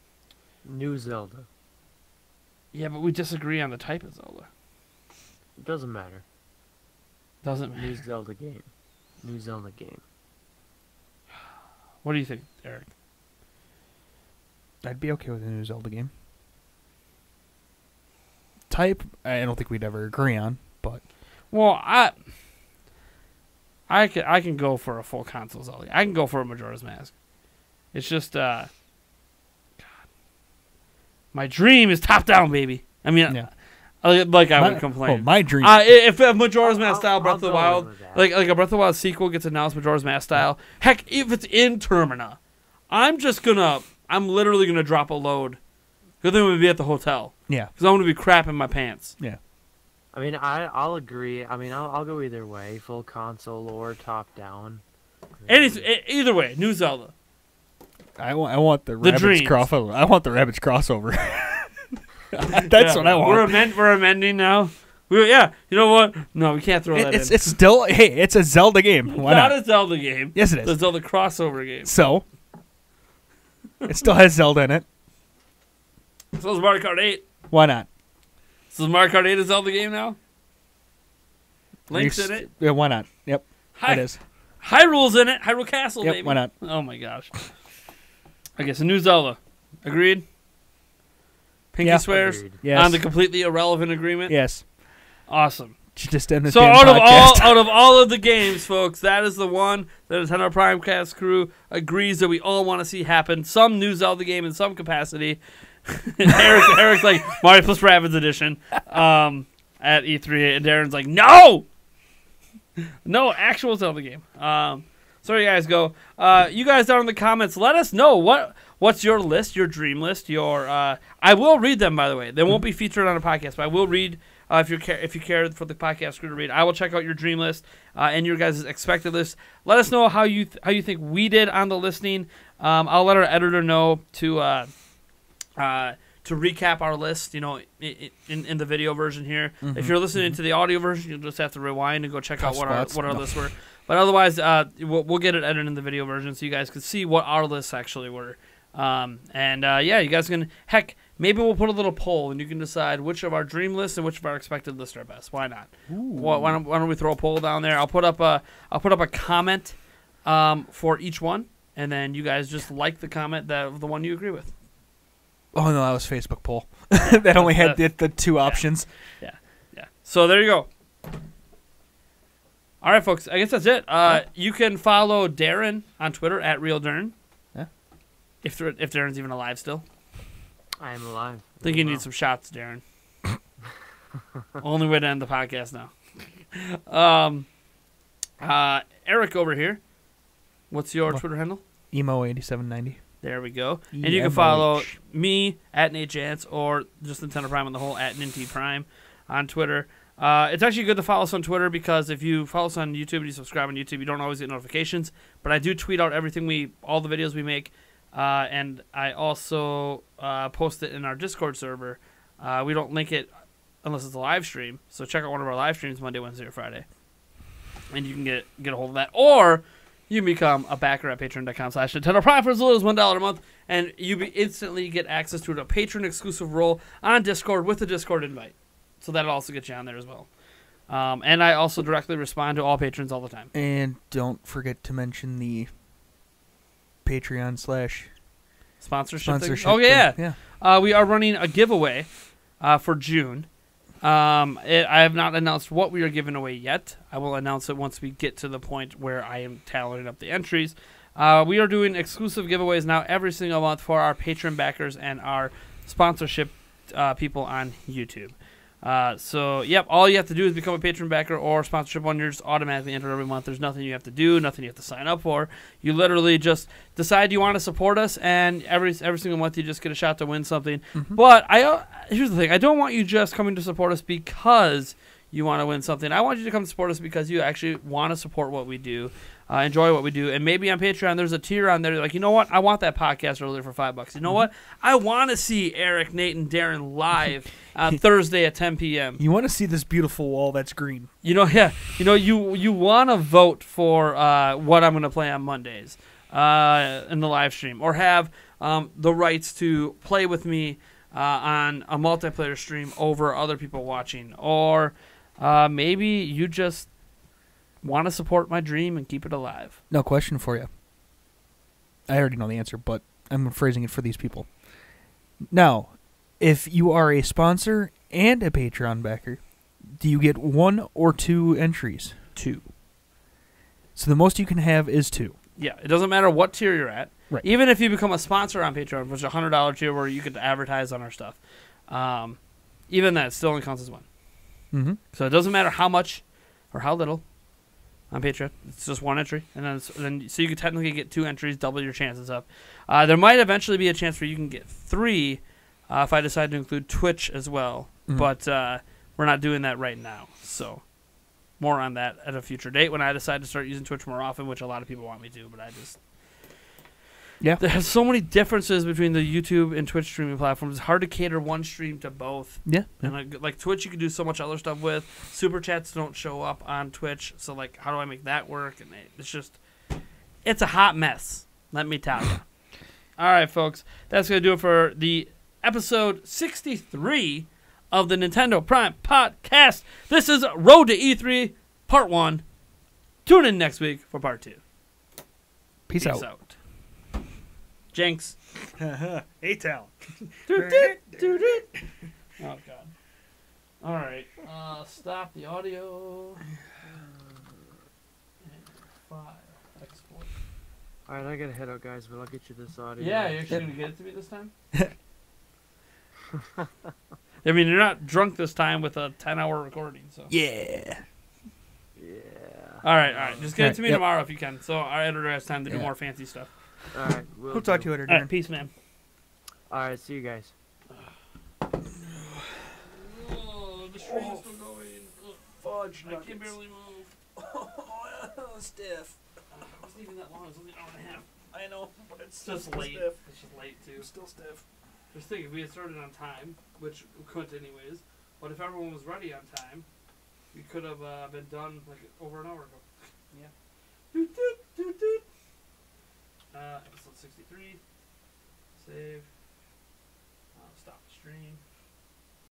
[SPEAKER 4] New Zelda.
[SPEAKER 2] Yeah, but we disagree on the type of Zelda.
[SPEAKER 4] It doesn't matter.
[SPEAKER 2] Doesn't matter.
[SPEAKER 4] New Zelda game. New Zelda game.
[SPEAKER 2] What do you think, Eric?
[SPEAKER 3] I'd be okay with a new Zelda game. Type, I don't think we'd ever agree on, but
[SPEAKER 2] Well, I can go for a full console Zelda. I can go for a Majora's Mask. It's just God. My dream is top down, baby. I mean,
[SPEAKER 3] yeah.
[SPEAKER 2] I would complain.
[SPEAKER 3] Oh, my dream.
[SPEAKER 2] If a Majora's Mask style Breath of the
[SPEAKER 4] I'll go
[SPEAKER 2] Wild,
[SPEAKER 4] with that.
[SPEAKER 2] like a Breath of the Wild sequel gets announced Majora's Mask style. Heck, if it's in Termina, I'm literally gonna drop a load. Good thing we'd be at the hotel
[SPEAKER 3] yeah.
[SPEAKER 2] because I'm gonna be crapping my pants.
[SPEAKER 3] Yeah.
[SPEAKER 4] I mean, I'll agree. I mean, I'll go either way, full console or top down.
[SPEAKER 2] Either way, new Zelda.
[SPEAKER 3] I want the Rabbids
[SPEAKER 2] dreams.
[SPEAKER 3] crossover. I want the Rabbids crossover. That's what I want.
[SPEAKER 2] We're amending now. You know what? No, we can't throw that in.
[SPEAKER 3] It's still, hey, it's a Zelda game. Why
[SPEAKER 2] not
[SPEAKER 3] not?
[SPEAKER 2] a Zelda game.
[SPEAKER 3] Yes, it
[SPEAKER 2] It's a
[SPEAKER 3] is.
[SPEAKER 2] Zelda crossover game.
[SPEAKER 3] So, it still has Zelda in it.
[SPEAKER 2] So is Mario Kart 8.
[SPEAKER 3] Why not?
[SPEAKER 2] So is Mario Kart 8 a Zelda game now? Link's in it.
[SPEAKER 3] Yeah, why not? Yep, it is.
[SPEAKER 2] Hyrule's in it. Hyrule Castle,
[SPEAKER 3] Yep,
[SPEAKER 2] baby.
[SPEAKER 3] why not?
[SPEAKER 2] Oh my gosh. Okay, so new Zelda. Agreed? Pinky
[SPEAKER 3] Yeah.
[SPEAKER 2] swears
[SPEAKER 4] Agreed.
[SPEAKER 3] Yes.
[SPEAKER 2] on the completely irrelevant agreement?
[SPEAKER 3] Yes.
[SPEAKER 2] Awesome.
[SPEAKER 3] Just end this
[SPEAKER 2] So
[SPEAKER 3] damn podcast.
[SPEAKER 2] out of all of the games, folks, that is the one that the Nintendo Primecast crew agrees that we all want to see happen. Some new Zelda game in some capacity. And Eric's like Mario plus Rabbids edition at E3, and Darren's like, no, actual Zelda game. So there you guys go. You guys down in the comments, let us know what's your list, your dream list. I will read them, by the way. They won't be featured on a podcast, but I will read. If you care for the podcast crew to read, I will check out your dream list and your guys' expected list. Let us know how you think we did on the listing. I'll let our editor know to recap our list. You know, in the video version here. If you're listening to the audio version, you'll just have to rewind and go check out what our lists were. But otherwise, we'll get it edited in the video version so you guys can see what our lists actually were. You guys can maybe we'll put a little poll and you can decide which of our dream lists and which of our expected lists are best. Why not? Why don't we throw a poll down there? I'll put up a comment for each one, and then you guys just like the comment the one you agree with.
[SPEAKER 3] Oh, no, that was Facebook poll. That only had the two options.
[SPEAKER 2] Yeah. So there you go. All right, folks. I guess that's it. You can follow Darren on Twitter at RealDarren.
[SPEAKER 3] Yeah.
[SPEAKER 2] If Darren's even alive still.
[SPEAKER 4] I am alive.
[SPEAKER 2] I think you need some shots, Darren. Only way to end the podcast now. Eric over here. What's your Twitter handle?
[SPEAKER 3] Emo8790.
[SPEAKER 2] There we go. And you can follow me at Nate Jantz or just Nintendo Prime on the whole at Ninty Prime on Twitter. It's actually good to follow us on Twitter because if you follow us on YouTube and you subscribe on YouTube, you don't always get notifications. But I do tweet out all the videos we make, and I also post it in our Discord server. We don't link it unless it's a live stream, so check out one of our live streams Monday, Wednesday, or Friday, and you can get a hold of that. Or you can become a backer at patreon.com/Nintendo Prime for as little as $1 a month, and you instantly get access to a patron-exclusive role on Discord with a Discord invite. So that'll also get you on there as well. And I also directly respond to all patrons all the time.
[SPEAKER 3] And don't forget to mention the Patreon /
[SPEAKER 2] sponsorship thing. Oh, yeah. We are running a giveaway for June. I have not announced what we are giving away yet. I will announce it once we get to the point where I am tallying up the entries. We are doing exclusive giveaways now every single month for our patron backers and our sponsorship people on YouTube. So, yep, all you have to do is become a patron backer or sponsorship one. You're just automatically entered every month. There's nothing you have to do, nothing you have to sign up for. You literally just decide you want to support us, and every single month you just get a shot to win something. Mm-hmm. But here's the thing. I don't want you just coming to support us because you want to win something. I want you to come support us because you actually want to support what we do, enjoy what we do. And maybe on Patreon there's a tier on there like, you know what? I want that podcast earlier for $5. You know what? I want to see Eric, Nate, and Darren live on Thursday at 10 p.m.
[SPEAKER 3] You want to see this beautiful wall that's green.
[SPEAKER 2] You know, yeah. You know, you want to vote for what I'm going to play on Mondays in the live stream, or have the rights to play with me on a multiplayer stream over other people watching, or maybe you just want to support my dream and keep it alive.
[SPEAKER 3] No, question for you. I already know the answer, but I'm phrasing it for these people. Now, if you are a sponsor and a Patreon backer, do you get 1 or 2 entries?
[SPEAKER 2] 2.
[SPEAKER 3] So the most you can have is 2.
[SPEAKER 2] Yeah, it doesn't matter what tier you're at.
[SPEAKER 3] Right.
[SPEAKER 2] Even if you become a sponsor on Patreon, which is a $100 tier where you get to advertise on our stuff, even that still only counts as 1.
[SPEAKER 3] Mm-hmm.
[SPEAKER 2] So it doesn't matter how much or how little on Patreon. It's just 1 entry, and then so you could technically get 2 entries, double your chances up. There might eventually be a chance where you can get 3 if I decide to include Twitch as well, but we're not doing that right now. So more on that at a future date when I decide to start using Twitch more often, which a lot of people want me to, but I just... Yeah. There's so many differences between the YouTube and Twitch streaming platforms. It's hard to cater one stream to both.
[SPEAKER 3] Yeah.
[SPEAKER 2] And like Twitch, you can do so much other stuff with. Super chats don't show up on Twitch, so like, how do I make that work? And it's a hot mess. Let me tell you. All right, folks, that's gonna do it for the episode 63 of the Nintendo Prime Podcast. This is Road to E3 Part 1. Tune in next week for Part 2.
[SPEAKER 3] Peace out.
[SPEAKER 2] Jinx.
[SPEAKER 3] A-Town.
[SPEAKER 2] Oh, God. All right. Stop the audio. File. Export.
[SPEAKER 4] All right, I gotta head out, guys, but I'll get you this audio.
[SPEAKER 2] Yeah, you're actually going to get it to me this time? I mean, you're not drunk this time with a 10-hour recording, so.
[SPEAKER 3] Yeah.
[SPEAKER 4] Yeah.
[SPEAKER 2] All right. Just get it to me tomorrow if you can, so our editor has time to do more fancy stuff.
[SPEAKER 4] All right,
[SPEAKER 3] we'll talk to you later,
[SPEAKER 2] All
[SPEAKER 3] Darren.
[SPEAKER 2] right, peace, man.
[SPEAKER 4] All right, see you guys.
[SPEAKER 2] Oh, the stream's still going.
[SPEAKER 3] Fudge
[SPEAKER 2] I can barely move.
[SPEAKER 3] Stiff.
[SPEAKER 2] It wasn't even that long. It was only an hour and a half.
[SPEAKER 3] I know, but it's
[SPEAKER 2] Just
[SPEAKER 3] still
[SPEAKER 2] late.
[SPEAKER 3] stiff.
[SPEAKER 2] It's just late, too.
[SPEAKER 3] It's still stiff.
[SPEAKER 2] Just think, if we had started on time, which we couldn't anyways, but if everyone was ready on time, we could have been done like over an hour ago. Yeah. Doot, doot, doot, doot. Episode 63. Save. Stop the stream.